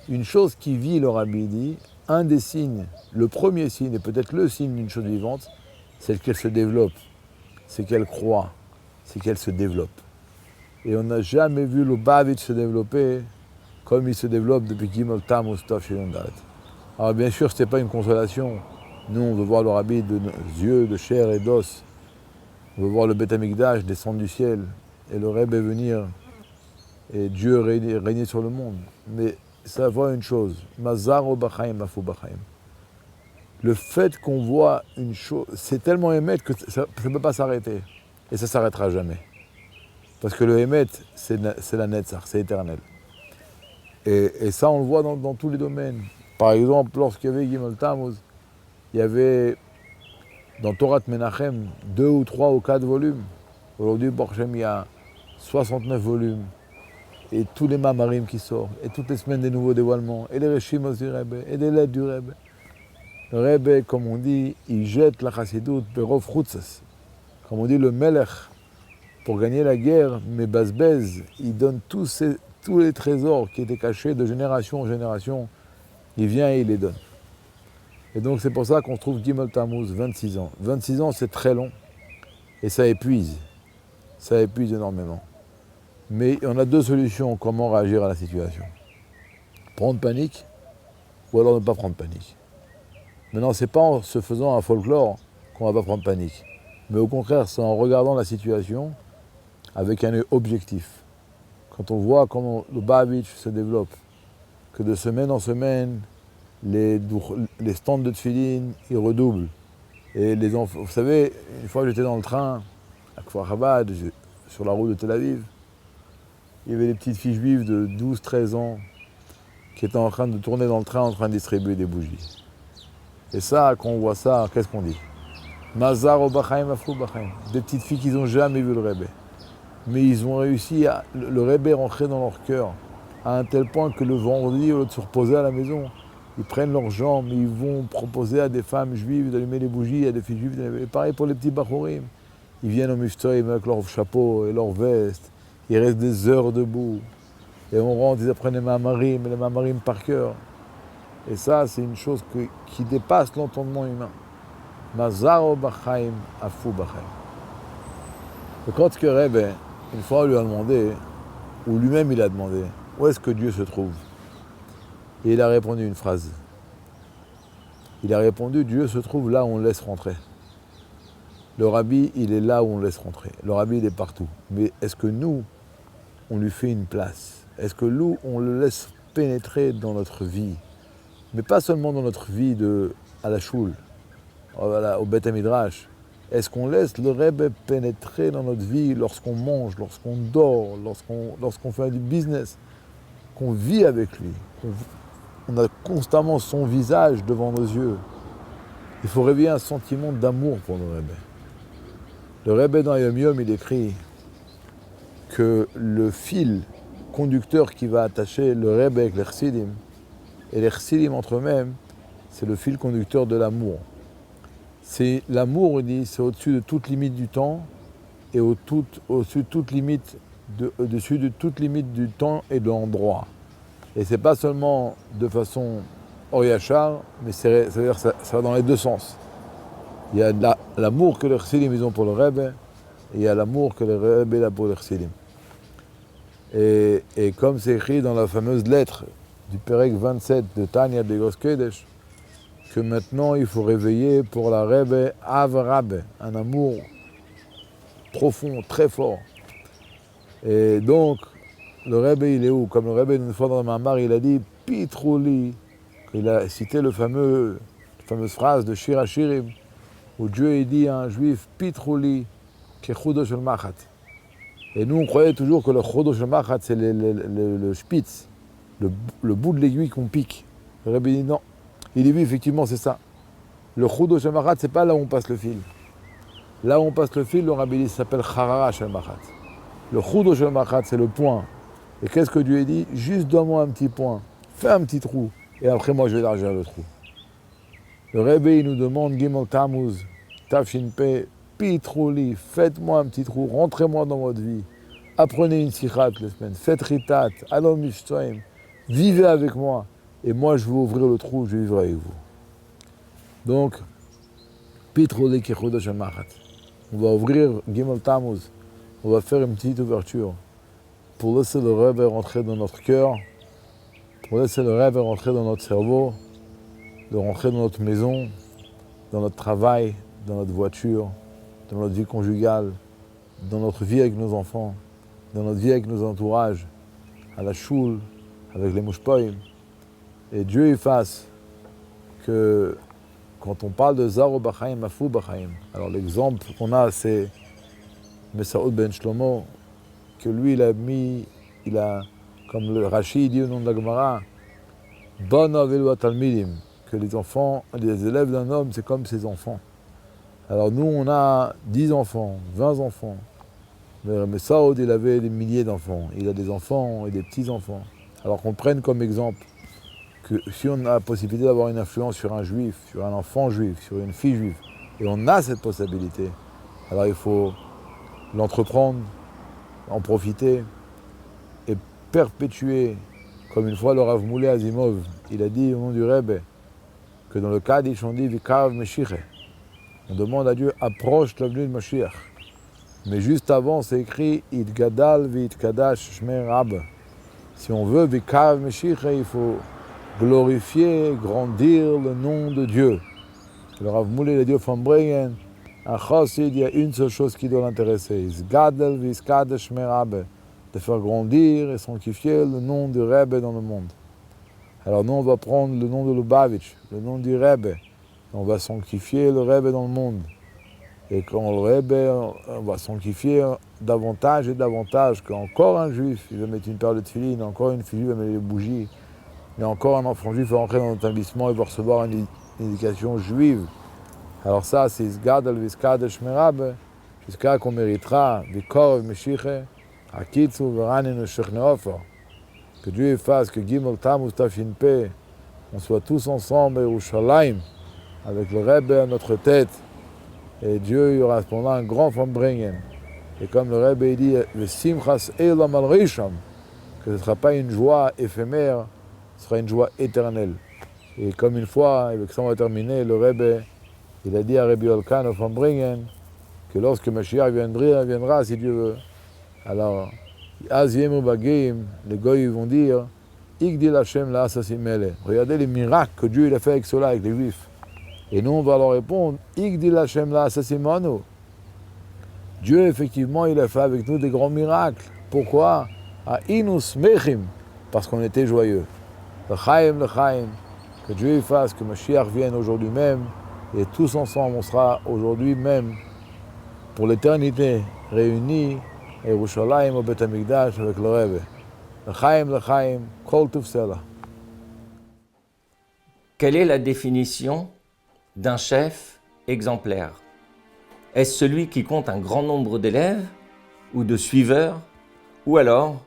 Une chose qui vit, le Rabbi dit, un des signes, le premier signe, et peut-être le signe d'une chose vivante, c'est qu'elle se développe, c'est qu'elle croît, c'est qu'elle se développe. Et on n'a jamais vu le Bavitch se développer comme il se développe depuis Gimel Tammuz Tov Shin Dalet. Alors bien sûr, ce n'était pas une consolation. Nous, on veut voir le Rabbi de nos yeux, de chair et d'os. On veut voir le Beth Amikdash descendre du ciel et le Rebbe venir et Dieu régner sur le monde. Mais ça voit une chose, Mazaro Bachaim, Afou Bachaim. Le fait qu'on voit une chose, c'est tellement émet que ça ne peut pas s'arrêter. Et ça ne s'arrêtera jamais. Parce que le émet, c'est la Netzach, c'est éternel. Et ça, on le voit dans tous les domaines. Par exemple, lorsqu'il y avait Gimel Tammuz, il y avait dans Torah Menachem 2 ou 3 ou 4 volumes. Aujourd'hui, Borchem, il y a 69 volumes. Et tous les mamarim qui sortent, et toutes les semaines des nouveaux dévoilements, et les réchimos du Rebbe, et des lettres du Rebbe. Le Rebbe, comme on dit, il jette la chassidoute, berov chutzas. Comme on dit, le Melech, pour gagner la guerre, mais Basbez, il donne tous les trésors qui étaient cachés de génération en génération, il vient et il les donne. Et donc c'est pour ça qu'on trouve Gimel Tammuz, 26 ans. 26 ans, c'est très long, et ça épuise énormément. Mais on a 2 solutions, comment réagir à la situation. Prendre panique, ou alors ne pas prendre panique. Maintenant, ce n'est pas en se faisant un folklore qu'on ne va pas prendre panique. Mais au contraire, c'est en regardant la situation avec un œil objectif. quand on voit comment le Lubavitch se développe, que de semaine en semaine, les stands de tefillin, ils redoublent. Et les enfants, vous savez, une fois j'étais dans le train, à Kfar Chabad, sur la route de Tel Aviv, il y avait des petites filles juives de 12-13 ans qui étaient en train de tourner dans le train, en train de distribuer des bougies. Et ça, quand on voit ça, qu'est-ce qu'on dit? Mazar o Bachaim Afou Bachaim. Des petites filles qui n'ont jamais vu le Rebbe. Mais ils ont réussi à le Rebbe rentrer dans leur cœur, à un tel point que le vendredi, au lieu de se reposer à la maison, ils prennent leurs jambes, ils vont proposer à des femmes juives d'allumer les bougies, à des filles juives d'allumer. Et pareil pour les petits bachourim. Ils viennent au miftoïm avec leur chapeau et leur veste. Ils restent des heures debout. Et on rentre, ils apprennent les mamarim par cœur. Et ça, c'est une chose qui dépasse l'entendement humain. Mazar Bachaim Afou Bachaim. Et quand que Rebbe, une fois on lui a demandé, ou lui-même il a demandé, où est-ce que Dieu se trouve? Et il a répondu une phrase. Il a répondu, Dieu se trouve là où on le laisse rentrer. Le Rabbi, il est là où on le laisse rentrer. Le Rabbi, il est partout. Mais est-ce que nous, on lui fait une place? Est-ce que nous, on le laisse pénétrer dans notre vie? Mais pas seulement dans notre vie à la choule, au Beth Midrash. Est-ce qu'on laisse le Rebbe pénétrer dans notre vie lorsqu'on mange, lorsqu'on dort, lorsqu'on fait du business, qu'on vit avec lui, on a constamment son visage devant nos yeux? Il faut réveiller un sentiment d'amour pour le Rebbe. Le Rebbe dans Yom Yom, il écrit que le fil conducteur qui va attacher le Rebbe avec les Chassidim, et les Chassidim entre eux-mêmes, c'est le fil conducteur de l'amour. C'est l'amour, il dit, c'est au-dessus de toute limite du temps et au-dessus de toute limite du temps et de l'endroit. Et c'est pas seulement de façon oriachar, mais c'est-à-dire ça va dans les deux sens. Il y a l'amour que les Chassidim ils ont pour le Rebbe, et il y a l'amour que le Rebbe a pour les Chassidim. Et comme c'est écrit dans la fameuse lettre du Perek 27 de Tanya Begos Kodesh, que maintenant il faut réveiller pour la Rebbe Av Rabbe, un amour profond, très fort. Et donc, le Rebbe il est où? Comme le Rebbe une fois dans le Mamar, il a dit Pitrouli, il a cité la fameuse phrase de Shir HaShirim, où Dieu il dit à un juif Pitrouli, Kechudo Shel Machat. Et nous on croyait toujours que le Chudo Shel Machat c'est le spitz, le bout de l'aiguille qu'on pique. Le Rebbe dit non. Il dit oui, effectivement, c'est ça. Le Chudo Shel Machat, c'est pas là où on passe le fil. Là où on passe le fil, le Rabbi dit, ça s'appelle Charara Shel Machat. Le Chudo Shel Machat, c'est le point. Et qu'est-ce que Dieu a dit? Juste donne-moi un petit point, fais un petit trou, et après moi je vais élargir le trou. Le Rebbe, il nous demande, Gimel Tammuz, Tafshin Pei, Pitrouli, faites-moi un petit trou, rentrez-moi dans votre vie. Apprenez une sikhat les semaines, faites ritat, allons mishtoim, vivez avec moi. Et moi, je vais ouvrir le trou, je vivrai avec vous. Donc, Pitrouli Kechudo Shel Machat. On va ouvrir Gimel Tammuz, on va faire une petite ouverture pour laisser le Rebbe rentrer dans notre cœur, pour laisser le Rebbe rentrer dans notre cerveau, de rentrer dans notre maison, dans notre travail, dans notre voiture, dans notre vie conjugale, dans notre vie avec nos enfants, dans notre vie avec nos entourages, à la choule, avec les mouchpoïm. Et Dieu y fasse que quand on parle de Zaro Bachaim, Afou Bachaim, alors l'exemple qu'on a c'est Mesaoud Ben Shlomo, que lui il a, comme le Rashi dit au nom de la Gemara, Bana velu Talmidim, que les enfants, les élèves d'un homme, c'est comme ses enfants. Alors nous, on a 10 enfants, 20 enfants. Mais Saoud, il avait des milliers d'enfants. Il a des enfants et des petits-enfants. Alors qu'on prenne comme exemple que si on a la possibilité d'avoir une influence sur un juif, sur un enfant juif, sur une fille juive, et on a cette possibilité, alors il faut l'entreprendre, en profiter et perpétuer. Comme une fois le Rav Moulay Azimov, il a dit au nom du Rebbe que dans le Kaddish on dit Vikav Meshiche. On demande à Dieu approche la venue de Mashiach. Mais juste avant c'est écrit Itgadal Vitkadash Shmer Rab. Si on veut Vikav Meshiche, il faut glorifier, grandir le nom de Dieu. Le Rav Moulay a dit au Fambringen, un chassid, il y a une seule chose qui doit l'intéresser. Isgadal Vitkadash Shmer Rab. de faire grandir et sanctifier le nom du Rebbe dans le monde. Alors nous, on va prendre le nom de Lubavitch, le nom du Rebbe. On va sanctifier le Rebbe dans le monde. Et quand le Rebbe, on va sanctifier davantage et davantage, qu'encore un juif, il va mettre une paire de tefilines, encore une fille va mettre des bougies, et encore un enfant juif va rentrer dans notre établissement et va recevoir une éducation juive. Alors ça, c'est Isgadal Viskadesh Merabe, jusqu'à qu'on méritera Vikor Meshiche, Akitsu Veranin Shechneofer. Que Dieu fasse que Gimel Tammuz Tafshin-Peh, on soit tous ensemble à Yerushalayim, avec le Rebbe à notre tête. Et Dieu, il y aura pendant un grand Fambringen. Et comme le Rebbe dit, le Simchas Eilam al Rishon, que ce ne sera pas une joie éphémère, ce sera une joie éternelle. Et comme une fois, avec ça on va terminer, le Rebbe, il a dit à Rabbi Olkan au Fambringen, que lorsque Mashiach viendra, si Dieu veut, alors, Az Yemu Bagim, les Goïs vont dire, Igdil Hashem la Asasimele. Regardez les miracles que Dieu il a fait avec cela, avec les Juifs. Et nous, on va leur répondre, Igdil Hashem la Asasimanu. Dieu, effectivement, il a fait avec nous des grands miracles. Pourquoi? A Inus Mechim, parce qu'on était joyeux. L'chaim, que Dieu fasse que Mashiach vienne aujourd'hui même, et tous ensemble, on sera aujourd'hui même, pour l'éternité, réunis, à Yerushalayim au Beth Amikdash avec le Rebbe. L'chaim, kol tuv sela. Quelle est la définition d'un chef exemplaire? Est-ce celui qui compte un grand nombre d'élèves ou de suiveurs, ou alors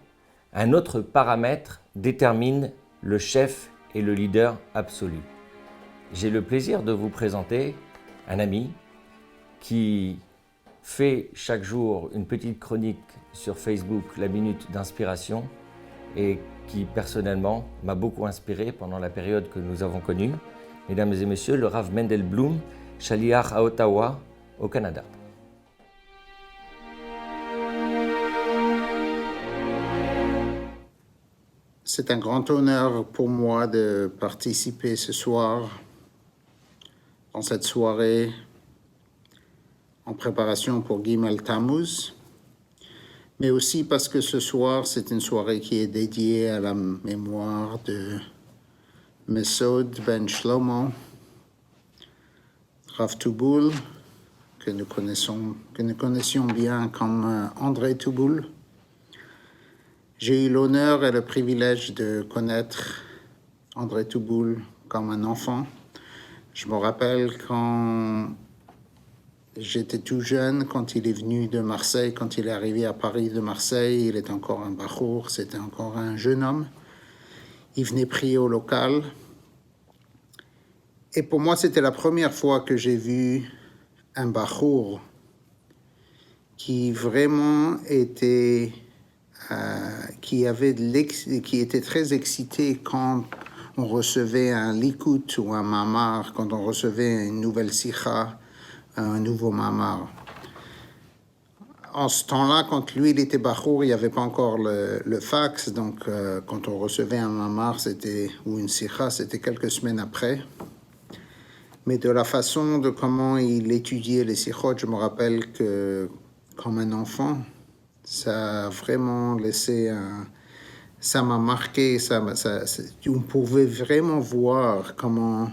un autre paramètre détermine le chef et le leader absolu? J'ai le plaisir de vous présenter un ami qui fait chaque jour une petite chronique sur Facebook, la Minute d'Inspiration, et qui personnellement m'a beaucoup inspiré pendant la période que nous avons connue. Mesdames et messieurs, le Rav Mendel Bloom, Shaliach à Ottawa, au Canada. C'est un grand honneur pour moi de participer ce soir dans cette soirée en préparation pour Gimel Tammuz, mais aussi parce que ce soir, c'est une soirée qui est dédiée à la mémoire de Mesod Ben Shlomo, Rav Touboul, que nous connaissions bien comme André Touboul. J'ai eu l'honneur et le privilège de connaître André Touboul comme un enfant. Je me rappelle quand j'étais tout jeune, quand il est venu de Marseille, quand il est arrivé à Paris de Marseille, il était encore un bachour, c'était encore un jeune homme. Il venait prier au local. Et pour moi, c'était la première fois que j'ai vu un bachour qui vraiment était... qui était très excité quand on recevait un likut ou un mamar, quand on recevait une nouvelle sikha, un nouveau mamar. En ce temps-là, quand lui il était bachour, il n'y avait pas encore le fax, donc quand on recevait un mamar ou une sikha, c'était quelques semaines après. Mais de la façon de comment il étudiait les sikhot, je me rappelle que comme un enfant, ça a vraiment laissé ça m'a marqué, on pouvait vraiment voir comment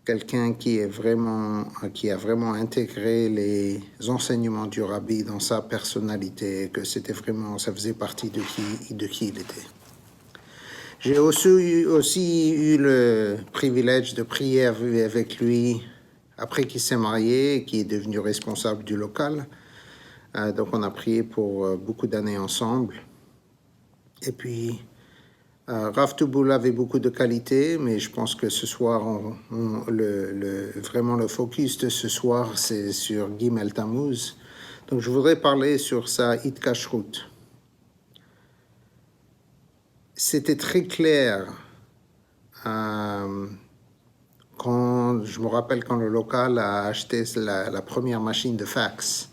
quelqu'un qui a vraiment intégré les enseignements du Rabbi dans sa personnalité, que ça faisait partie de qui il était. J'ai aussi eu le privilège de prier avec lui après qu'il s'est marié et qu'il est devenu responsable du local. Donc on a prié pour beaucoup d'années ensemble. Et puis, Rav Touboul avait beaucoup de qualités, mais je pense que ce soir, vraiment le focus de ce soir, c'est sur Gimel Tammuz. Donc je voudrais parler sur sa Hitkashrut. C'était très clair quand je me rappelle quand le local a acheté la première machine de fax.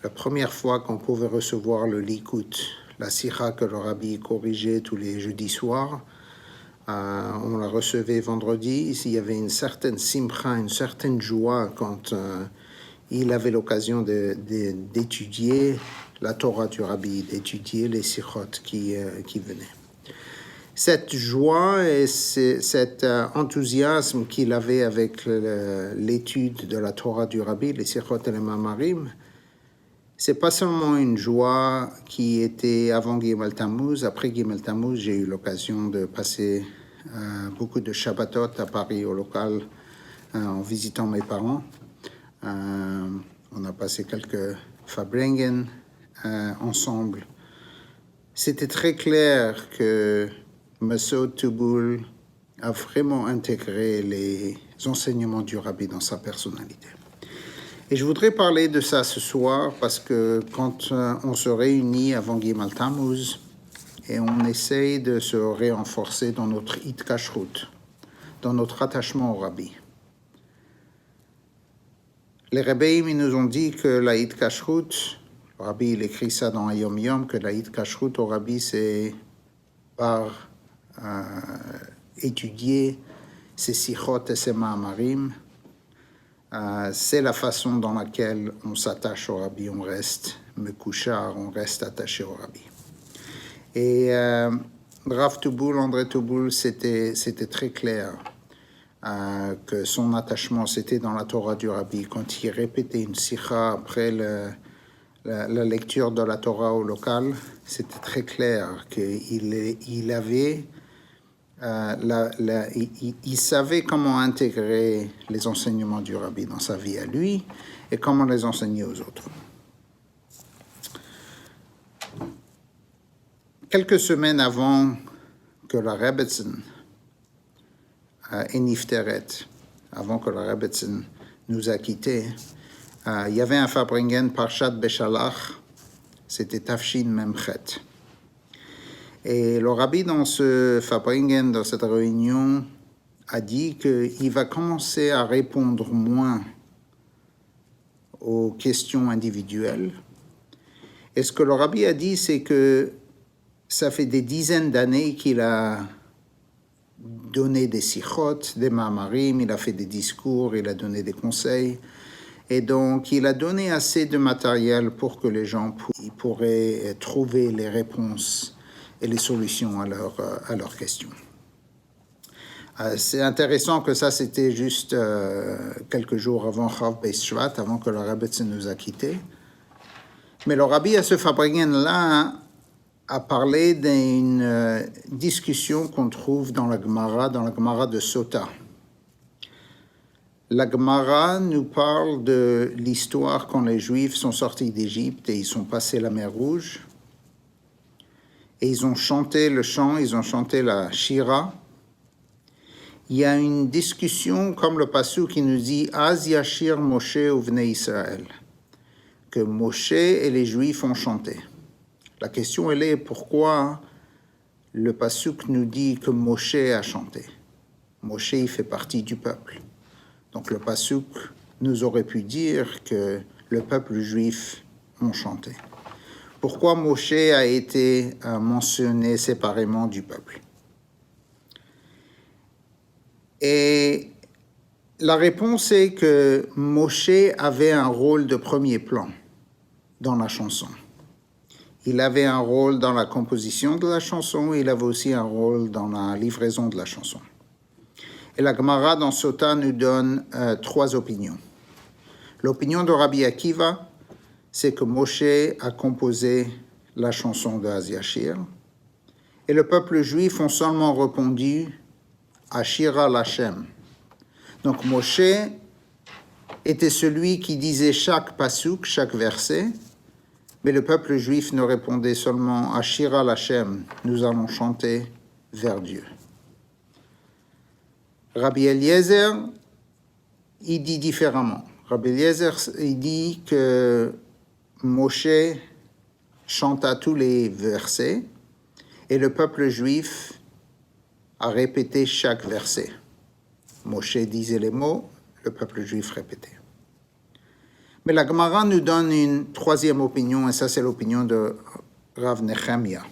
La première fois qu'on pouvait recevoir le Likut, la sikha que le Rabbi corrigeait tous les jeudis soirs, on la recevait vendredi. Il y avait une certaine simcha, une certaine joie quand il avait l'occasion d'étudier la Torah du Rabbi, d'étudier les sikhot qui venaient. Cette joie et cet enthousiasme qu'il avait avec l'étude de la Torah du Rabbi, les sikhot et les mamarim, c'est pas seulement une joie qui était avant Gimel Tammuz. Après Gimel Tammuz, j'ai eu l'occasion de passer beaucoup de Shabbatot à Paris au local en visitant mes parents. On a passé quelques Farbrengen ensemble. C'était très clair que Masoud Touboul a vraiment intégré les enseignements du Rabbi dans sa personnalité. Et je voudrais parler de ça ce soir parce que quand on se réunit avant Gimel Tammuz et on essaye de se renforcer dans notre hitkashrut, dans notre attachement au Rabbi. Les Rebbeim, ils nous ont dit que la hitkashrut, le Rabbi il écrit ça dans Yom Yom, que la hitkashrut au Rabbi c'est par étudier ses sikhot et ses ma'amarim. C'est la façon dans laquelle on s'attache au Rabbi, on reste mekouchar, on reste attaché au Rabbi. Et Rav Touboul, André Touboul, c'était très clair que son attachement, c'était dans la Torah du Rabbi. Quand il répétait une sikha après la lecture de la Torah au local, c'était très clair qu'il avait... il savait comment intégrer les enseignements du Rabbi dans sa vie à lui et comment les enseigner aux autres. Quelques semaines avant que la Rebbetzin ait nifteret, avant que la Rebbetzin nous a quittés, il y avait un Farbrengen Parshat Beshalach, c'était Tafshin Memchet. Et le Rabbi, dans ce Farbrengen, dans cette réunion, a dit qu'il va commencer à répondre moins aux questions individuelles. Et ce que le Rabbi a dit, c'est que ça fait des dizaines d'années qu'il a donné des sikhot, des ma'amarim, il a fait des discours, il a donné des conseils. Et donc, il a donné assez de matériel pour que les gens pourraient trouver les réponses et les solutions à leurs questions. C'est intéressant que ça, c'était juste quelques jours avant Chav Beis Shvat, avant que le Rebbetzin nous a quittés. Mais le Rabbi, à ce Farbrengen-là, a parlé d'une discussion qu'on trouve dans la Gemara de Sota. La Gemara nous parle de l'histoire quand les Juifs sont sortis d'Égypte et ils sont passés la mer Rouge. Et ils ont chanté le chant, ils ont chanté la Shira. Il y a une discussion, comme le Passouk qui nous dit « Az yashir Moshe uvnei Israël » que Moshe et les Juifs ont chanté. La question, elle est pourquoi le Passouk nous dit que Moshe a chanté. Moshe, il fait partie du peuple. Donc le Passouk nous aurait pu dire que le peuple juif ont chanté. Pourquoi Moshe a été mentionné séparément du peuple? Et la réponse est que Moshe avait un rôle de premier plan dans la chanson. Il avait un rôle dans la composition de la chanson, il avait aussi un rôle dans la livraison de la chanson. Et la Gemara dans Sota nous donne trois opinions. L'opinion de Rabbi Akiva, c'est que Moshe a composé la chanson de Az Yashir, et le peuple juif ont seulement répondu Ashira l'Hashem. Donc Moshe était celui qui disait chaque pasuk, chaque verset, mais le peuple juif ne répondait seulement Ashira l'Hashem, nous allons chanter vers Dieu. Rabbi Eliezer, il dit différemment. Rabbi Eliezer, il dit que Moshe chanta tous les versets et le peuple juif a répété chaque verset. Moshe disait les mots, le peuple juif répétait. Mais la Gemara nous donne une troisième opinion, et ça c'est l'opinion de Rav Nechemia.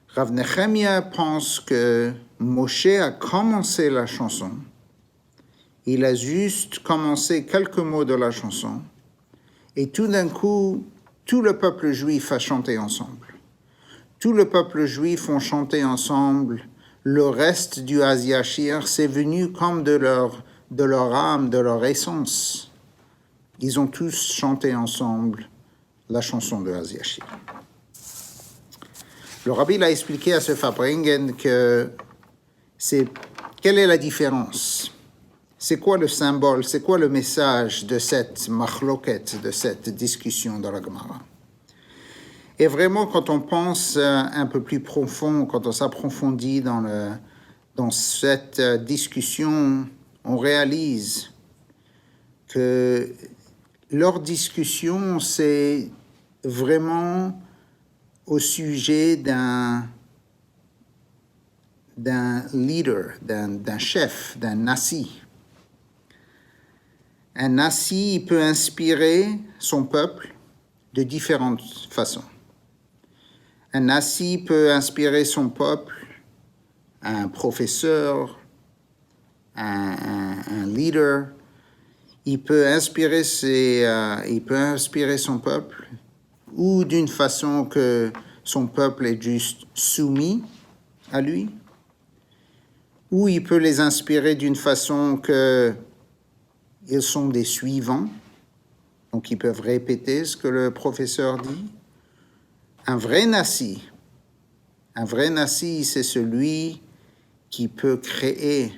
Rav Nechemia pense que Moshe a commencé la chanson, il a juste commencé quelques mots de la chanson, et tout d'un coup, tout le peuple juif a chanté ensemble. Tout le peuple juif ont chanté ensemble. Le reste du Hazyashir, c'est venu comme de leur âme, de leur essence. Ils ont tous chanté ensemble la chanson de Hazyashir. Le rabbi l'a expliqué à ce Farbrengen que quelle est la différence? C'est quoi le symbole? C'est quoi le message de cette machloket, de cette discussion dans la Gemara? Et vraiment, quand on pense un peu plus profond, quand on s'approfondit dans cette discussion, on réalise que leur discussion, c'est vraiment au sujet d'un leader, d'un chef, d'un nasi. Un nasi, il peut inspirer son peuple de différentes façons. Un nasi peut inspirer son peuple, un professeur, un leader. Il peut inspirer son peuple ou d'une façon que son peuple est juste soumis à lui, ou il peut les inspirer d'une façon qu'ils sont des suivants, donc ils peuvent répéter ce que le professeur dit. Un vrai nasi, c'est celui qui peut créer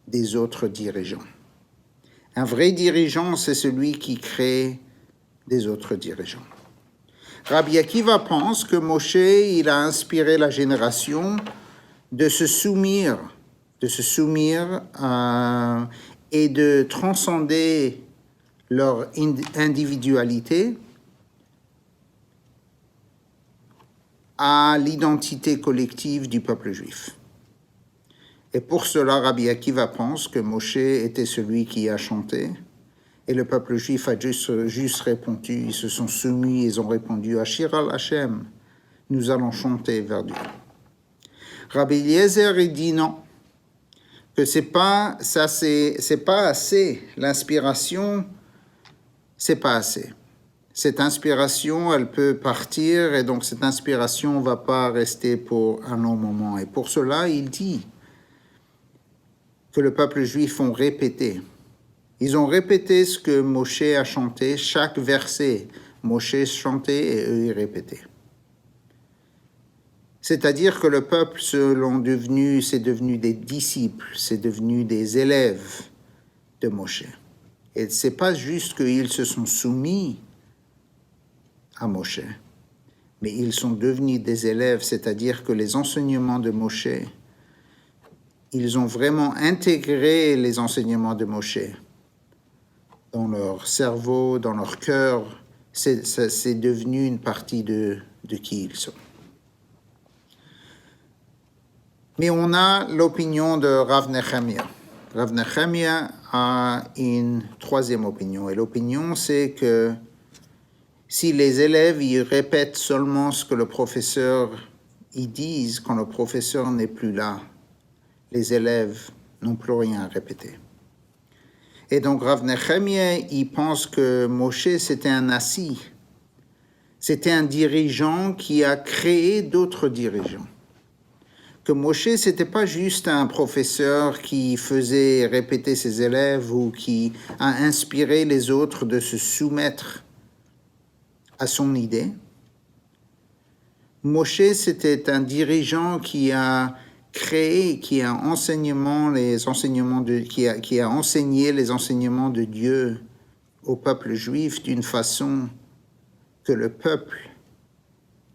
des autres dirigeants. Un vrai dirigeant, c'est celui qui crée des autres dirigeants. Rabbi Akiva pense que Moshe, il a inspiré la génération de se soumettre et de transcender leur individualité à l'identité collective du peuple juif. Et pour cela, Rabbi Akiva pense que Moshe était celui qui a chanté, et le peuple juif a juste répondu, ils se sont soumis, ils ont répondu à Shiral Hashem, nous allons chanter vers Dieu. Rabbi Eliezer, il dit non, que c'est pas assez, l'inspiration, c'est pas assez. Cette inspiration, elle peut partir, et donc cette inspiration ne va pas rester pour un long moment. Et pour cela, il dit que le peuple juif ont répété. Ils ont répété ce que Moshe a chanté, chaque verset. Moshe chantait et eux, ils répétaient. C'est-à-dire que le peuple, c'est devenu des disciples, c'est devenu des élèves de Moshe. Et ce n'est pas juste qu'ils se sont soumis à Moshe, mais ils sont devenus des élèves, c'est-à-dire que les enseignements de Moshe, ils ont vraiment intégré les enseignements de Moshe dans leur cerveau, dans leur cœur. C'est devenu une partie de qui ils sont. Mais on a l'opinion de Rav Nechemia. Rav Nechemia a une troisième opinion. Et l'opinion, c'est que si les élèves ils répètent seulement ce que le professeur ils disent, quand le professeur n'est plus là, les élèves n'ont plus rien à répéter. Et donc Rav Nechemia, il pense que Moshe, c'était un nasi. C'était un dirigeant qui a créé d'autres dirigeants. Que Moshe, c'était pas juste un professeur qui faisait répéter ses élèves ou qui a inspiré les autres de se soumettre à son idée. Moshe, c'était un dirigeant qui a créé, qui a enseigné les enseignements de Dieu au peuple juif d'une façon que le peuple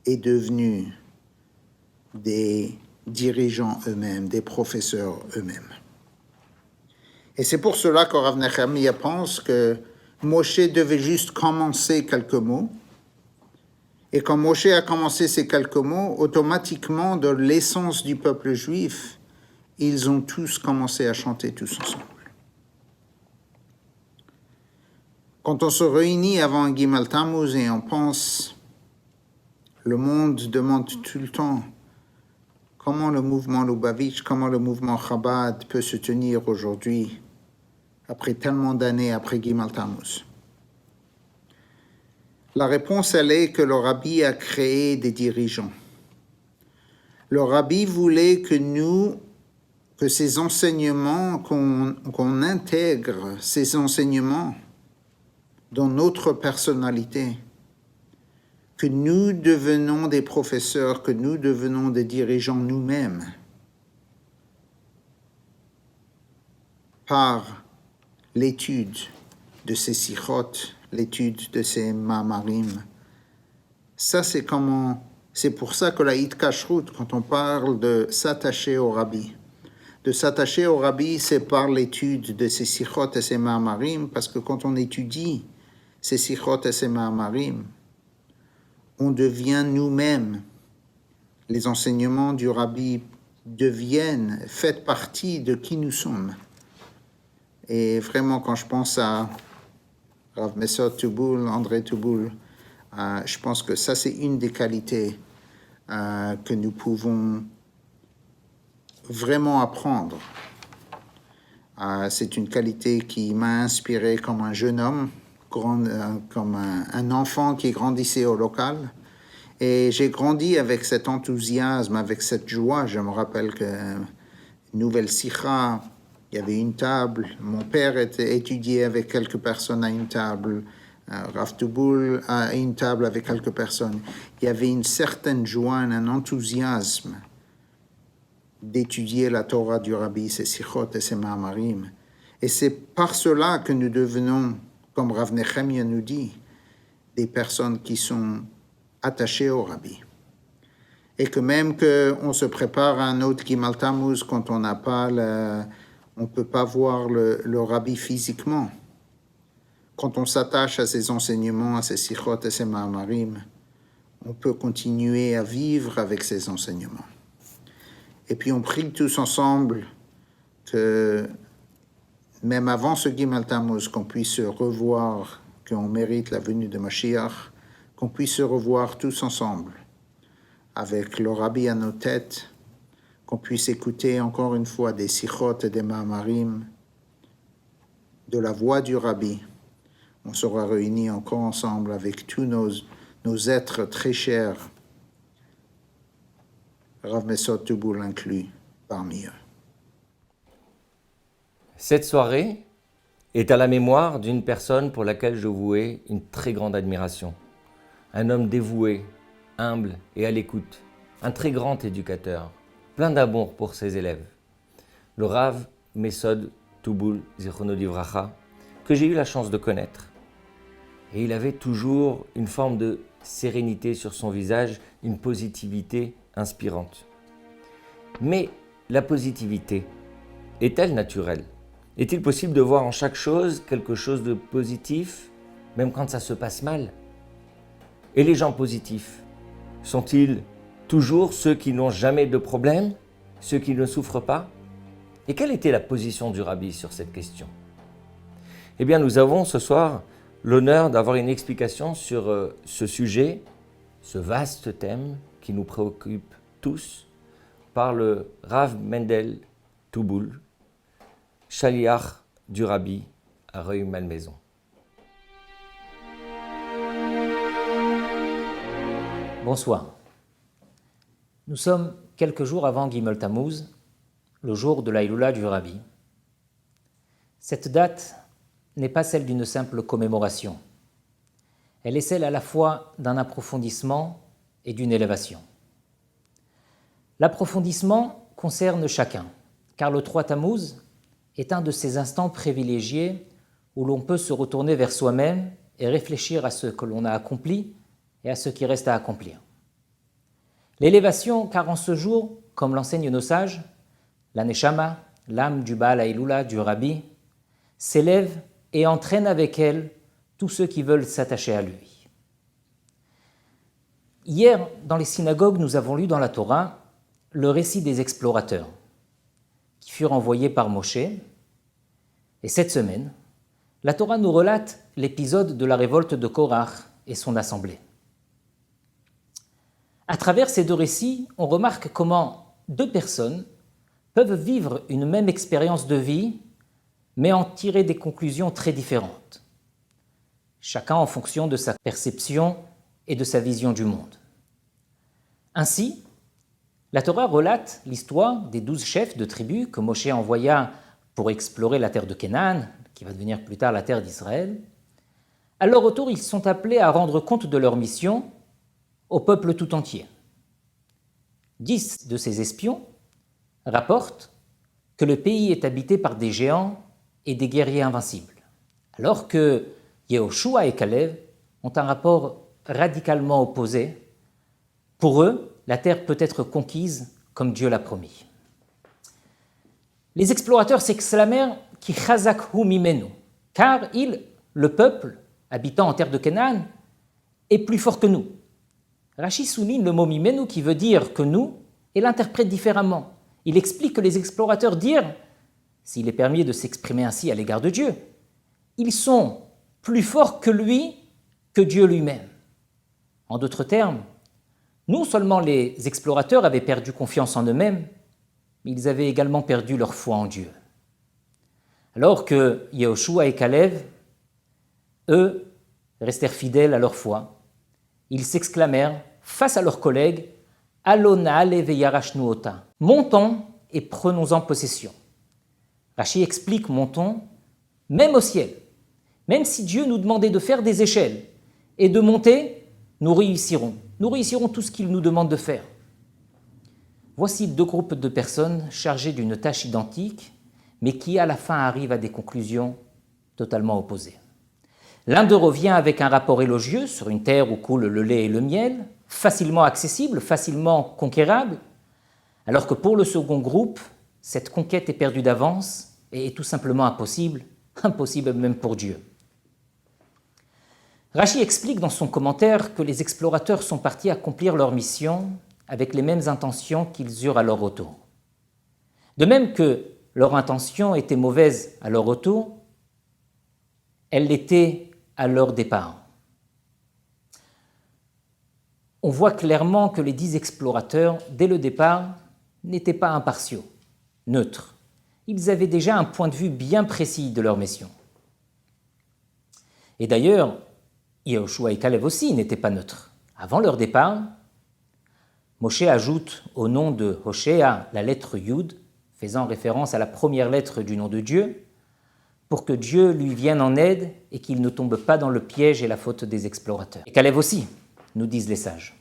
est devenu des dirigeants eux-mêmes, des professeurs eux-mêmes. Et c'est pour cela que Rav Nechemia pense que Moshe devait juste commencer quelques mots. Et quand Moshe a commencé ces quelques mots, automatiquement, dans l'essence du peuple juif, ils ont tous commencé à chanter tous ensemble. Quand on se réunit avant Gimel Tammuz et on pense, le monde demande tout le temps comment le mouvement Lubavitch, comment le mouvement Chabad peut se tenir aujourd'hui, après tellement d'années après Gimel Tammuz. La réponse, elle est que le rabbi a créé des dirigeants. Le rabbi voulait que ces enseignements, qu'on intègre ces enseignements dans notre personnalité, que nous devenons des professeurs, que nous devenons des dirigeants nous-mêmes par l'étude de ces sikhot, l'étude de ces ma'amarim. Ça, c'est pour ça que la hitkashrut, quand on parle de s'attacher au rabbi, c'est par l'étude de ces sikhot et ces ma'amarim, parce que quand on étudie ces sikhot et ces ma'amarim, on devient nous-mêmes. Les enseignements du rabbi font partie de qui nous sommes. Et vraiment, quand je pense à Rav Mesod Touboul, André Touboul, je pense que ça, c'est une des qualités que nous pouvons vraiment apprendre. C'est une qualité qui m'a inspiré comme un jeune homme, comme un enfant qui grandissait au local. Et j'ai grandi avec cet enthousiasme, avec cette joie. Je me rappelle que nouvelle sikha, il y avait une table. Mon père était étudié avec quelques personnes à une table. Rav Touboul à une table avec quelques personnes. Il y avait une certaine joie, un enthousiasme d'étudier la Torah du Rabbi, ses sikhot et ses ma'amarim. Et c'est par cela que nous devenons, comme Rav Nechemia nous dit, des personnes qui sont attachées au Rabbi. Et que même qu'on se prépare à un autre Gimal Tammuz quand on n'a pas on ne peut pas voir le Rabbi physiquement. Quand on s'attache à ses enseignements, à ses sikhot et ses ma'amarim, on peut continuer à vivre avec ces enseignements. Et puis on prie tous ensemble que, même avant ce Gimal Tammuz, qu'on puisse se revoir, qu'on mérite la venue de Mashiach, qu'on puisse se revoir tous ensemble, avec le Rabbi à nos têtes, qu'on puisse écouter encore une fois des sikhot et des ma'amarim, de la voix du Rabbi. On sera réunis encore ensemble avec tous nos êtres très chers, Rav Mesod Touboul inclus parmi eux. Cette soirée est à la mémoire d'une personne pour laquelle je vouais une très grande admiration. Un homme dévoué, humble et à l'écoute. Un très grand éducateur, plein d'amour pour ses élèves. Le Rav Mesod Touboul, Zichrono Livracha, que j'ai eu la chance de connaître. Et il avait toujours une forme de sérénité sur son visage, une positivité inspirante. Mais la positivité est-elle naturelle? Est-il possible de voir en chaque chose quelque chose de positif, même quand ça se passe mal? Et les gens positifs, sont-ils toujours ceux qui n'ont jamais de problème, ceux qui ne souffrent pas? Et quelle était la position du Rabbi sur cette question? Eh bien, nous avons ce soir l'honneur d'avoir une explication sur ce sujet, ce vaste thème qui nous préoccupe tous, par le Rav Mendel Touboul, Shaliach du Rabbi à Rueil-Malmaison. Bonsoir. Nous sommes quelques jours avant Gimel Tammuz, le jour de la Hiloula du Rabbi. Cette date n'est pas celle d'une simple commémoration. Elle est celle à la fois d'un approfondissement et d'une élévation. L'approfondissement concerne chacun, car le 3 Tammuz est un de ces instants privilégiés où l'on peut se retourner vers soi-même et réfléchir à ce que l'on a accompli et à ce qui reste à accomplir. L'élévation, car en ce jour, comme l'enseignent nos sages, la Neshama, l'âme du Baal Haïloula, du Rabbi, s'élève et entraîne avec elle tous ceux qui veulent s'attacher à lui. Hier, dans les synagogues, nous avons lu dans la Torah le récit des explorateurs qui furent envoyés par Moshe. Et cette semaine, la Torah nous relate l'épisode de la révolte de Korach et son assemblée. À travers ces deux récits, on remarque comment deux personnes peuvent vivre une même expérience de vie, mais en tirer des conclusions très différentes. chacun en fonction de sa perception et de sa vision du monde. Ainsi, la Torah relate l'histoire des 12 chefs de tribus que Moshe envoya pour explorer la terre de Canaan, qui va devenir plus tard la terre d'Israël. À leur retour, ils sont appelés à rendre compte de leur mission au peuple tout entier. 10 de ces espions rapportent que le pays est habité par des géants et des guerriers invincibles, alors que Yehoshua et Caleb ont un rapport radicalement opposé. Pour eux, la terre peut être conquise comme Dieu l'a promis. Les explorateurs s'exclamèrent « Ki chazak hu mimenu » car il, le peuple habitant en terre de Canaan, est plus fort que nous. Rashi souligne le mot mimenu qui veut dire que nous et l'interprète différemment. Il explique que les explorateurs dirent, s'il est permis de s'exprimer ainsi à l'égard de Dieu, ils sont plus forts que lui, que Dieu lui-même. En d'autres termes, non seulement les explorateurs avaient perdu confiance en eux-mêmes, mais ils avaient également perdu leur foi en Dieu. Alors que Yehoshua et Caleb, eux, restèrent fidèles à leur foi, ils s'exclamèrent face à leurs collègues « Alona alev yarashnu ota » montons et prenons-en possession. Rashi explique montons, même au ciel, même si Dieu nous demandait de faire des échelles et de monter, nous réussirons. Nous réussirons tout ce qu'il nous demande de faire. Voici 2 groupes de personnes chargées d'une tâche identique, mais qui à la fin arrivent à des conclusions totalement opposées. L'un d'eux revient avec un rapport élogieux sur une terre où coule le lait et le miel, facilement accessible, facilement conquérable, alors que pour le second groupe, cette conquête est perdue d'avance et est tout simplement impossible, impossible même pour Dieu. Rashi explique dans son commentaire que les explorateurs sont partis accomplir leur mission avec les mêmes intentions qu'ils eurent à leur retour. De même que leur intention était mauvaise à leur retour, elle l'était à leur départ. On voit clairement que les 10 explorateurs, dès le départ, n'étaient pas impartiaux, neutres. Ils avaient déjà un point de vue bien précis de leur mission. Et d'ailleurs, Yehoshua et Caleb aussi n'étaient pas neutres. Avant leur départ, Moshe ajoute au nom de Hoshea la lettre Yud, faisant référence à la première lettre du nom de Dieu, pour que Dieu lui vienne en aide et qu'il ne tombe pas dans le piège et la faute des explorateurs. Et Caleb aussi, nous disent les sages.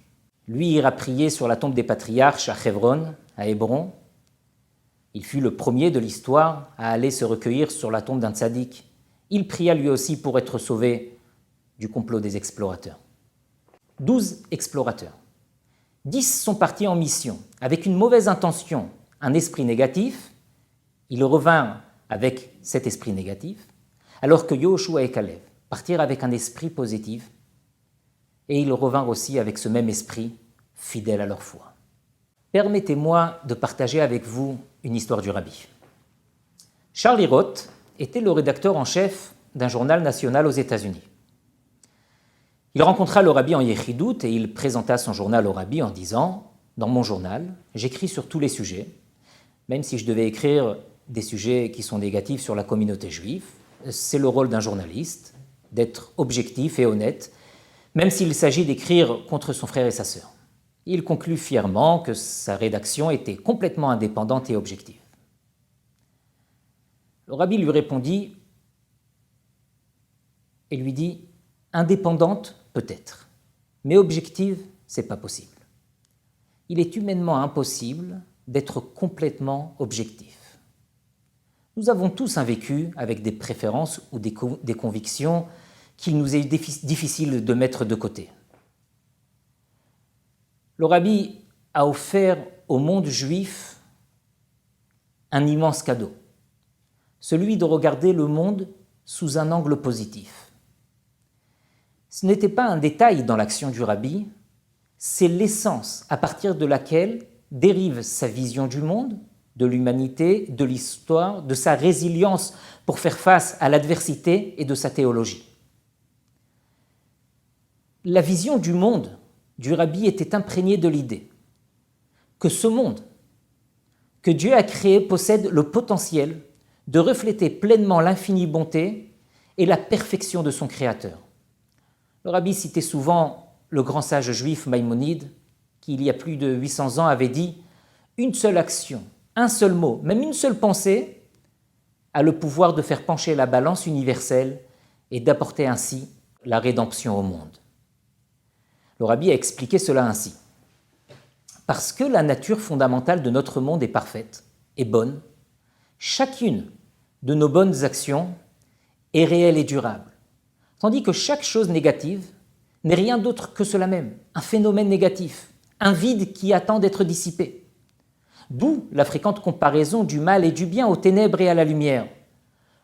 Lui ira prier sur la tombe des patriarches à Hebron, à Hébron. Il fut le premier de l'histoire à aller se recueillir sur la tombe d'un tzaddik. Il pria lui aussi pour être sauvé du complot des explorateurs. 12 explorateurs. 10 sont partis en mission avec une mauvaise intention, un esprit négatif. Ils revinrent avec cet esprit négatif, alors que Yehoshua et Caleb partirent avec un esprit positif et ils revinrent aussi avec ce même esprit, fidèle à leur foi. Permettez-moi de partager avec vous une histoire du rabbi. Charlie Roth était le rédacteur en chef d'un journal national aux États-Unis. Il rencontra le rabbi en Yechidout et il présenta son journal au rabbi en disant « Dans mon journal, j'écris sur tous les sujets, même si je devais écrire des sujets qui sont négatifs sur la communauté juive. C'est le rôle d'un journaliste, d'être objectif et honnête, même s'il s'agit d'écrire contre son frère et sa sœur. » Il conclut fièrement que sa rédaction était complètement indépendante et objective. Le rabbi lui répondit et lui dit « Indépendante, peut-être, mais objective, c'est pas possible. Il est humainement impossible d'être complètement objectif. Nous avons tous un vécu avec des préférences ou des convictions qu'il nous est difficile de mettre de côté. Le rabbi a offert au monde juif un immense cadeau, celui de regarder le monde sous un angle positif. Ce n'était pas un détail dans l'action du rabbi, c'est l'essence à partir de laquelle dérive sa vision du monde, de l'humanité, de l'histoire, de sa résilience pour faire face à l'adversité et de sa théologie. La vision du monde du rabbi était imprégnée de l'idée que ce monde que Dieu a créé possède le potentiel de refléter pleinement l'infinie bonté et la perfection de son Créateur. Le rabbi citait souvent le grand sage juif Maïmonide, qui il y a plus de 800 ans avait dit « Une seule action, un seul mot, même une seule pensée a le pouvoir de faire pencher la balance universelle et d'apporter ainsi la rédemption au monde. » Le rabbi a expliqué cela ainsi. Parce que la nature fondamentale de notre monde est parfaite et bonne, chacune de nos bonnes actions est réelle et durable, tandis que chaque chose négative n'est rien d'autre que cela même, un phénomène négatif, un vide qui attend d'être dissipé. D'où la fréquente comparaison du mal et du bien aux ténèbres et à la lumière.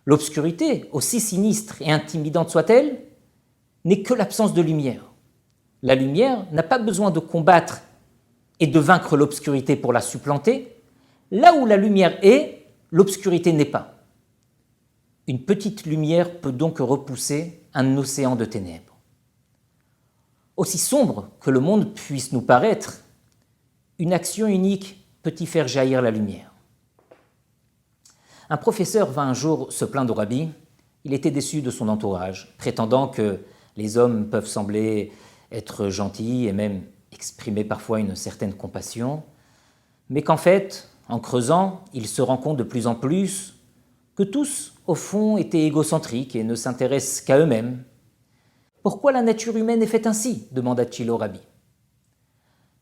L'obscurité, aussi sinistre et intimidante soit-elle, n'est que l'absence de lumière. La lumière n'a pas besoin de combattre et de vaincre l'obscurité pour la supplanter. Là où la lumière est, l'obscurité n'est pas. Une petite lumière peut donc repousser un océan de ténèbres. Aussi sombre que le monde puisse nous paraître, une action unique peut y faire jaillir la lumière. Un professeur vint un jour se plaindre au rabbi. Il était déçu de son entourage, prétendant que les hommes peuvent sembler être gentils et même exprimer parfois une certaine compassion, mais qu'en fait, en creusant, il se rend compte de plus en plus que tous, au fond, étaient égocentriques et ne s'intéressent qu'à eux-mêmes. « Pourquoi la nature humaine est faite ainsi ?» demanda-t-il au rabbi.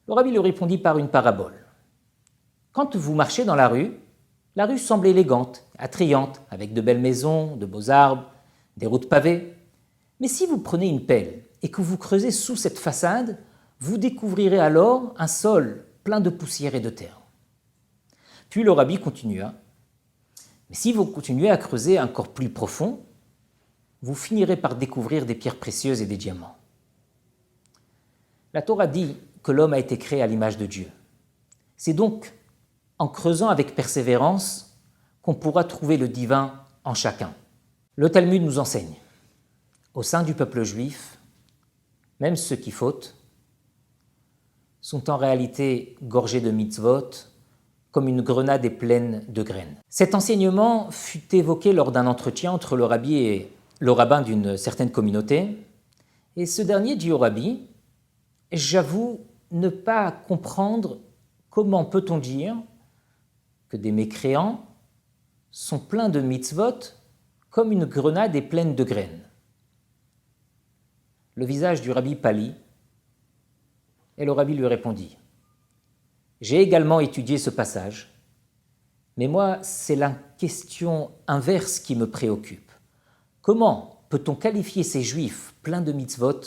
Le rabbi lui répondit par une parabole. Quand vous marchez dans la rue semble élégante, attrayante, avec de belles maisons, de beaux arbres, des routes pavées. Mais si vous prenez une pelle et que vous creusez sous cette façade, vous découvrirez alors un sol plein de poussière et de terre. Puis le rabbi continua. Mais si vous continuez à creuser encore plus profond, vous finirez par découvrir des pierres précieuses et des diamants. La Torah dit que l'homme a été créé à l'image de Dieu. C'est donc en creusant avec persévérance qu'on pourra trouver le divin en chacun. Le Talmud nous enseigne, au sein du peuple juif, même ceux qui fautent sont en réalité gorgés de mitzvot, comme une grenade est pleine de graines. Cet enseignement fut évoqué lors d'un entretien entre le rabbi et le rabbin d'une certaine communauté, et ce dernier dit au rabbi « J'avoue ne pas comprendre comment peut-on dire que des mécréants sont pleins de mitzvot comme une grenade est pleine de graines. » Le visage du rabbi pâlit, et le rabbi lui répondit « J'ai également étudié ce passage, mais moi, c'est la question inverse qui me préoccupe. Comment peut-on qualifier ces juifs pleins de mitzvot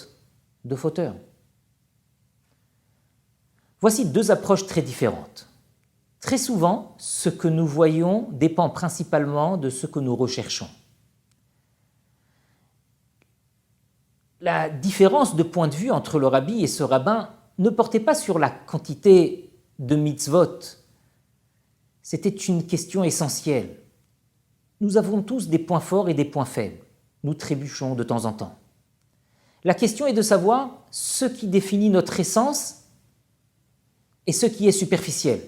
de fauteurs ?» Voici deux approches très différentes. Très souvent, ce que nous voyons dépend principalement de ce que nous recherchons. La différence de point de vue entre le rabbi et ce rabbin ne portait pas sur la quantité de mitzvot. C'était une question essentielle. Nous avons tous des points forts et des points faibles. Nous trébuchons de temps en temps. La question est de savoir ce qui définit notre essence et ce qui est superficiel.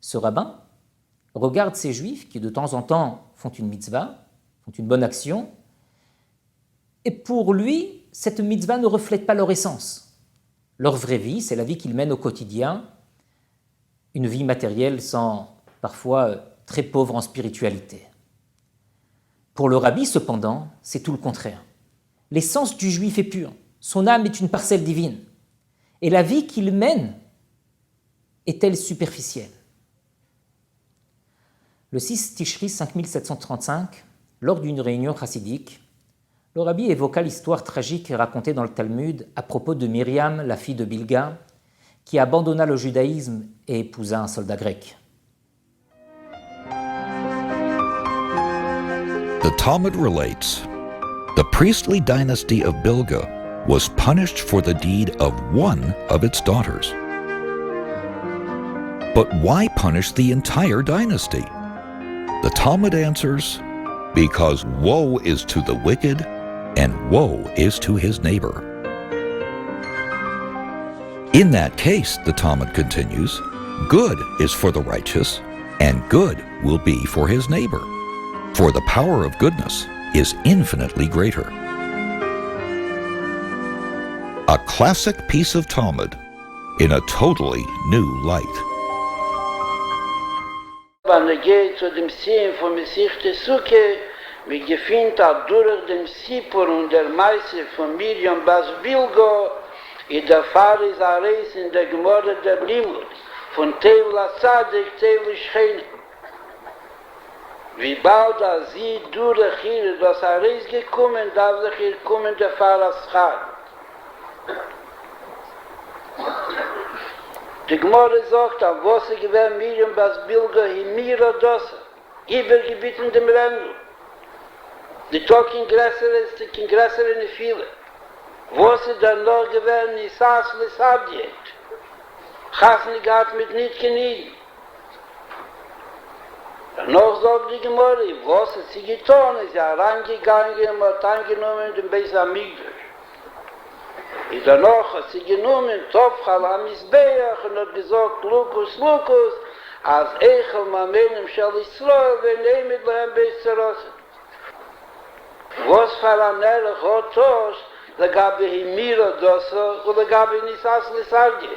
Ce rabbin regarde ces juifs qui de temps en temps font une mitzvah, font une bonne action, et pour lui, cette mitzvah ne reflète pas leur essence. Leur vraie vie, c'est la vie qu'ils mènent au quotidien, une vie matérielle parfois très pauvre en spiritualité. Pour le rabbi, cependant, c'est tout le contraire. L'essence du juif est pure, son âme est une parcelle divine, et la vie qu'il mène est-elle superficielle? Le 6 Tishri 5735, lors d'une réunion chassidique, le rabbi évoqua l'histoire tragique racontée dans le Talmud à propos de Myriam, la fille de Bilga, qui abandonna le judaïsme et épousa un soldat grec. The Talmud relates, the priestly dynasty of Bilga was punished for the deed of one of its daughters. But why punish the entire dynasty? The Talmud answers, because woe is to the wicked, and woe is to his neighbor. In that case, the Talmud continues, good is for the righteous, and good will be for his neighbor. For the power of goodness is infinitely greater. a classic piece of Talmud in a totally new light. Wenn geht zu dem Sinn von Mesichte Suke, wir gefunden hat durch den Sipur und der Meise von Miriam Bas Bilgo, in der Fahre ist ein Reis in der Gemorde der Limut, von Tevla Sadik, Tevla Schchene. Wie bald als sie durch hier das Reis gekommen, darf sich hier kommen der Fahrer Schad. Die Gemorde sagt, auf was sie gewähren Miriam Bas Bilgo in Mira Dossa, übergebitten dem Rendel. Die Tokin größere in viele. Wo sie dann noch gewähren, ist Aslis Abdiet. Chasni gehabt mit nicht genieden. Danach sagt die Gemorde, wo sie getan ist, ja reingegangen und hat angenommen den Beis Amigdash. Und danach hat sie genommen, Topchal HaMizbeach und hat gesagt, Lukus, Lukus, als Eichel Mamenem Shal Yisrael, wenn mit lehem Beis Zerosen. Was für ein Ehrlich hat das, לגבי הימירה דוסו ולגבי ניסס לסרגי.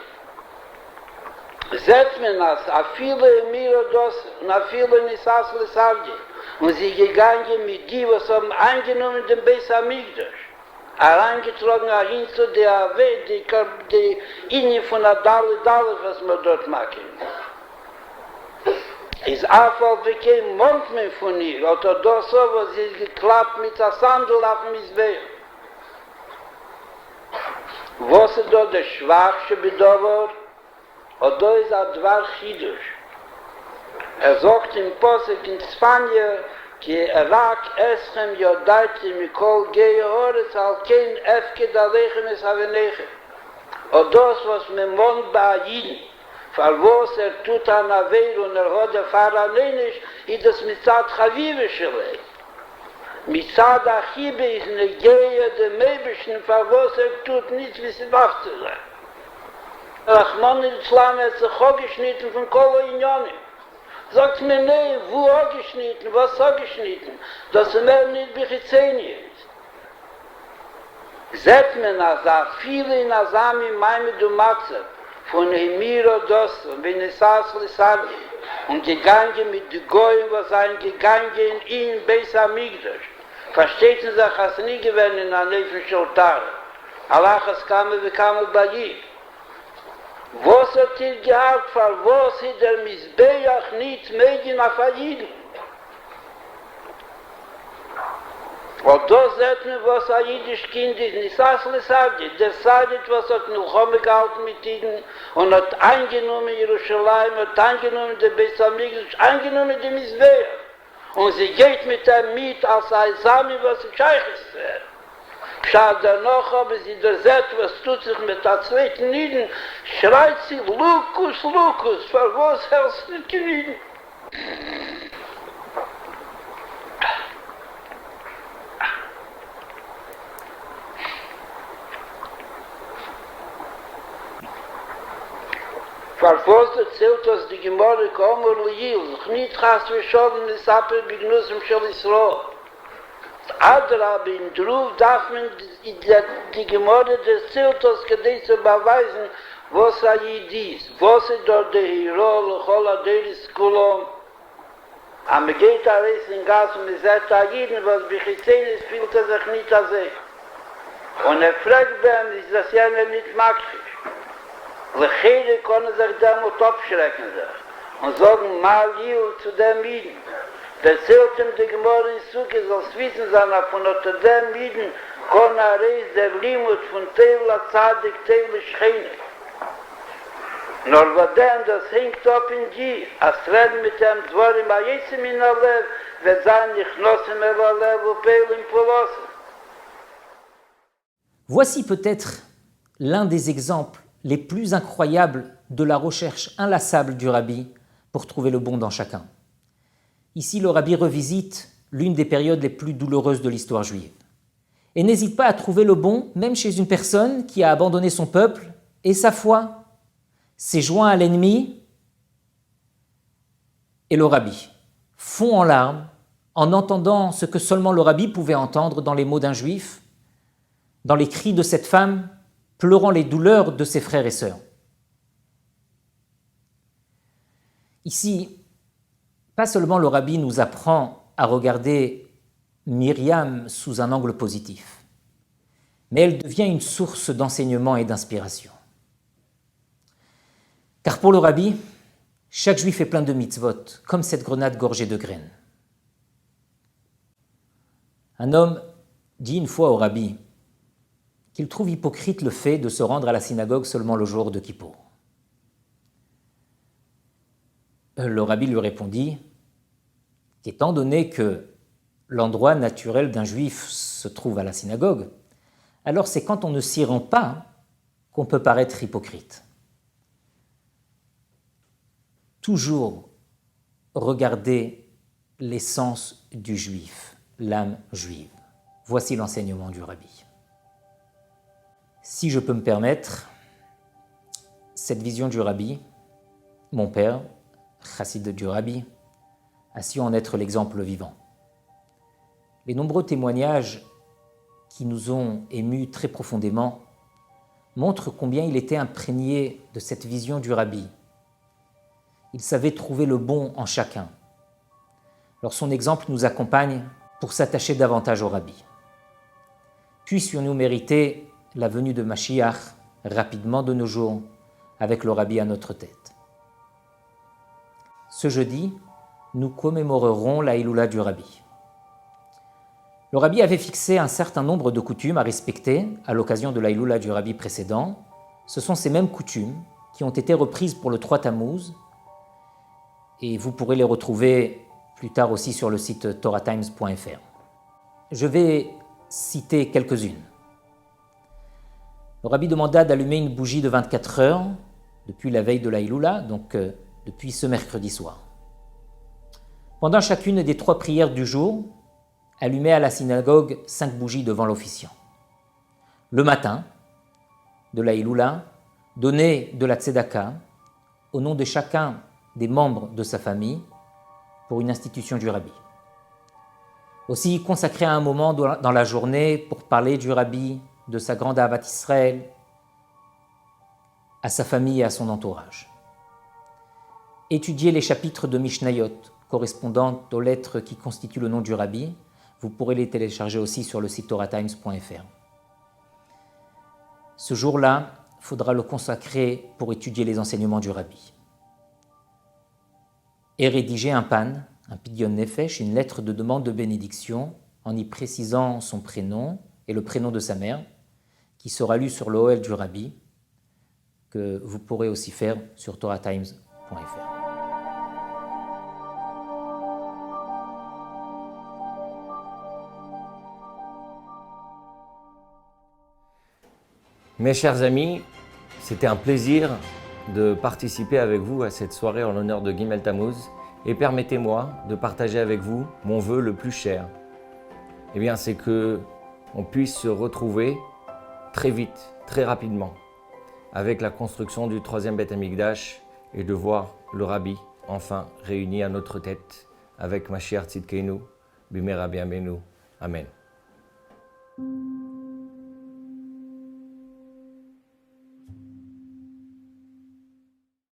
זאת מנס, אפילו הימירה דוסו ואפילו ניסס לסרגי. Und sie gegangen mit die, was haben angenommen den Beis Hamikdash. Herangetragen hin zu der Welt, die Inne von der Dalle, was wir dort machen. Ist einfach kein Mond mehr von ihr, oder das so, was sie geklappt mit der Sandel auf dem Mizbeach. Was ist da der Schwachste bedauert? Und da ist ein Dwar Chidush. Sagt im Posek in Spanje, ki Irak eschem yodaiti mikol gehe Horetz al kein Efked alechem es havenechem. Und das, was man wohnt bei Ayiden, für was tut an Aveir und hat der Pfarrer nicht, ist das Mitzad Chavive Shalei. Mitzad Achibe ist eine Gehe der Mebischen, für was tut nichts, wie sie wach zu sein. Rachman al-Islam hat sich auch geschnitten von Kolo Inyonim. Sagt mir, nee, wo auch geschnitten, was auch geschnitten, dass er mehr nicht Bechizeni ist. Seht mir nach, viele in Asami, Maime du Matzeb, von Hemiro Dosso, wenn es Asli Sadi, und gegangen mit den Goyen, was ein gegangen in Beis Hamikdash. Versteht sich, dass nie gewesen in der Nefen Schotare. Allah es kam bei ihm. Was hat ihr gehabt, für was hat der Mizbeach nicht mögen auf Ayiden? Und da sagt man, was ein jüdisch Kind ist, nicht Asli Sadi. Der Sadi, was hat Milchome gehalten mit ihnen und hat angenommen Jerusalem, hat angenommen der Beis Hamikdash, angenommen den Mizbeach. Und sie geht mit ihm mit als ein Sami, was ein Scheich ist. Schaut danach, aber sie der Zett, was tut sich mit der zweiten Nieden, schreit sie, Lukus, Lukus, für was hältst du nicht Nieden? Für was erzählt uns die Gemorre Komer Liyil, nicht hast du schon in der Sappe Bignusum Shal Yisroel. Adrab in Druf darf man die Gemorre des Ziltos gedei zu beweisen, was Ayid ist, was ist dort der Hero, Lechol Aderis Kulom. Am geht alles in Gas und es sagt Ayiden, was Bechitzen ist, fühlt sich nicht an sich. Und fragt beim, ist das ja nicht makrisch. Lechere können sich damit abschrecken und sagen, mal Jil zu dem Mieden. Der zählt ihm die Gemorre in Suke, soll es wissen sein, von unter dem Mieden kann reis der Limut von Tevla Zadig, Tevla Schchene. Nur was denn, das hängt ab in die, als reden mit dem Dvorim Ayesim in der Lev, wird sein, ich nosse mir der Lev, und Peilim Polosse. Voici peut-être l'un des exemples les plus incroyables de la recherche inlassable du rabbi pour trouver le bon dans chacun. Ici, le rabbi revisite l'une des périodes les plus douloureuses de l'histoire juive et n'hésite pas à trouver le bon même chez une personne qui a abandonné son peuple et sa foi, s'est joint à l'ennemi, et le rabbi fond en larmes en entendant ce que seulement le rabbi pouvait entendre dans les mots d'un juif, dans les cris de cette femme pleurant les douleurs de ses frères et sœurs. Ici, pas seulement le rabbi nous apprend à regarder Myriam sous un angle positif, mais elle devient une source d'enseignement et d'inspiration. Car pour le rabbi, chaque juif est plein de mitzvot, comme cette grenade gorgée de graines. Un homme dit une fois au rabbi qu'il trouve hypocrite le fait de se rendre à la synagogue seulement le jour de Kippour. Le rabbi lui répondit qu'étant donné que l'endroit naturel d'un juif se trouve à la synagogue, alors c'est quand on ne s'y rend pas qu'on peut paraître hypocrite. Toujours regarder l'essence du juif, l'âme juive. Voici l'enseignement du rabbi. Si je peux me permettre, cette vision du rabbi, mon père, chassid du rabbi, a su en être l'exemple vivant. Les nombreux témoignages qui nous ont émus très profondément montrent combien il était imprégné de cette vision du rabbi. Il savait trouver le bon en chacun. Alors son exemple nous accompagne pour s'attacher davantage au rabbi. Puissions-nous mériter la venue de Mashiach rapidement de nos jours avec le rabbi à notre tête. Ce jeudi, nous commémorerons la Hiloula du rabbi. Le rabbi avait fixé un certain nombre de coutumes à respecter à l'occasion de la Hiloula du rabbi précédent. Ce sont ces mêmes coutumes qui ont été reprises pour le 3 Tammuz et vous pourrez les retrouver plus tard aussi sur le site torahtimes.fr. Je vais citer quelques-unes. Le rabbi demanda d'allumer une bougie de 24 heures depuis la veille de la Hiloula, donc depuis ce mercredi soir. Pendant chacune des 3 prières du jour, allumez à la synagogue 5 bougies devant l'officiant. Le matin de la Hiloula, donnez de la tzedaka au nom de chacun des membres de sa famille pour une institution du rabbi. Aussi, consacrez un moment dans la journée pour parler du rabbi, de sa grande Ahavat Israël, à sa famille et à son entourage. Étudiez les chapitres de Mishnayot correspondant aux lettres qui constituent le nom du rabbi. Vous pourrez les télécharger aussi sur le site torahtimes.fr. Ce jour-là, il faudra le consacrer pour étudier les enseignements du rabbi. Et rédiger un pidyon nefesh, une lettre de demande de bénédiction, en y précisant son prénom et le prénom de sa mère, qui sera lu sur l'OL du rabbi, que vous pourrez aussi faire sur torahtimes.fr. Mes chers amis, c'était un plaisir de participer avec vous à cette soirée en l'honneur de Gimel Tammuz et permettez-moi de partager avec vous mon vœu le plus cher. Eh bien, c'est que on puisse se retrouver très vite, très rapidement, avec la construction du 3e Beth Amikdash et de voir le Rabbi enfin réuni à notre tête avec Mashiach Tzidkeinu, Bimera B'Yameinu. Amen.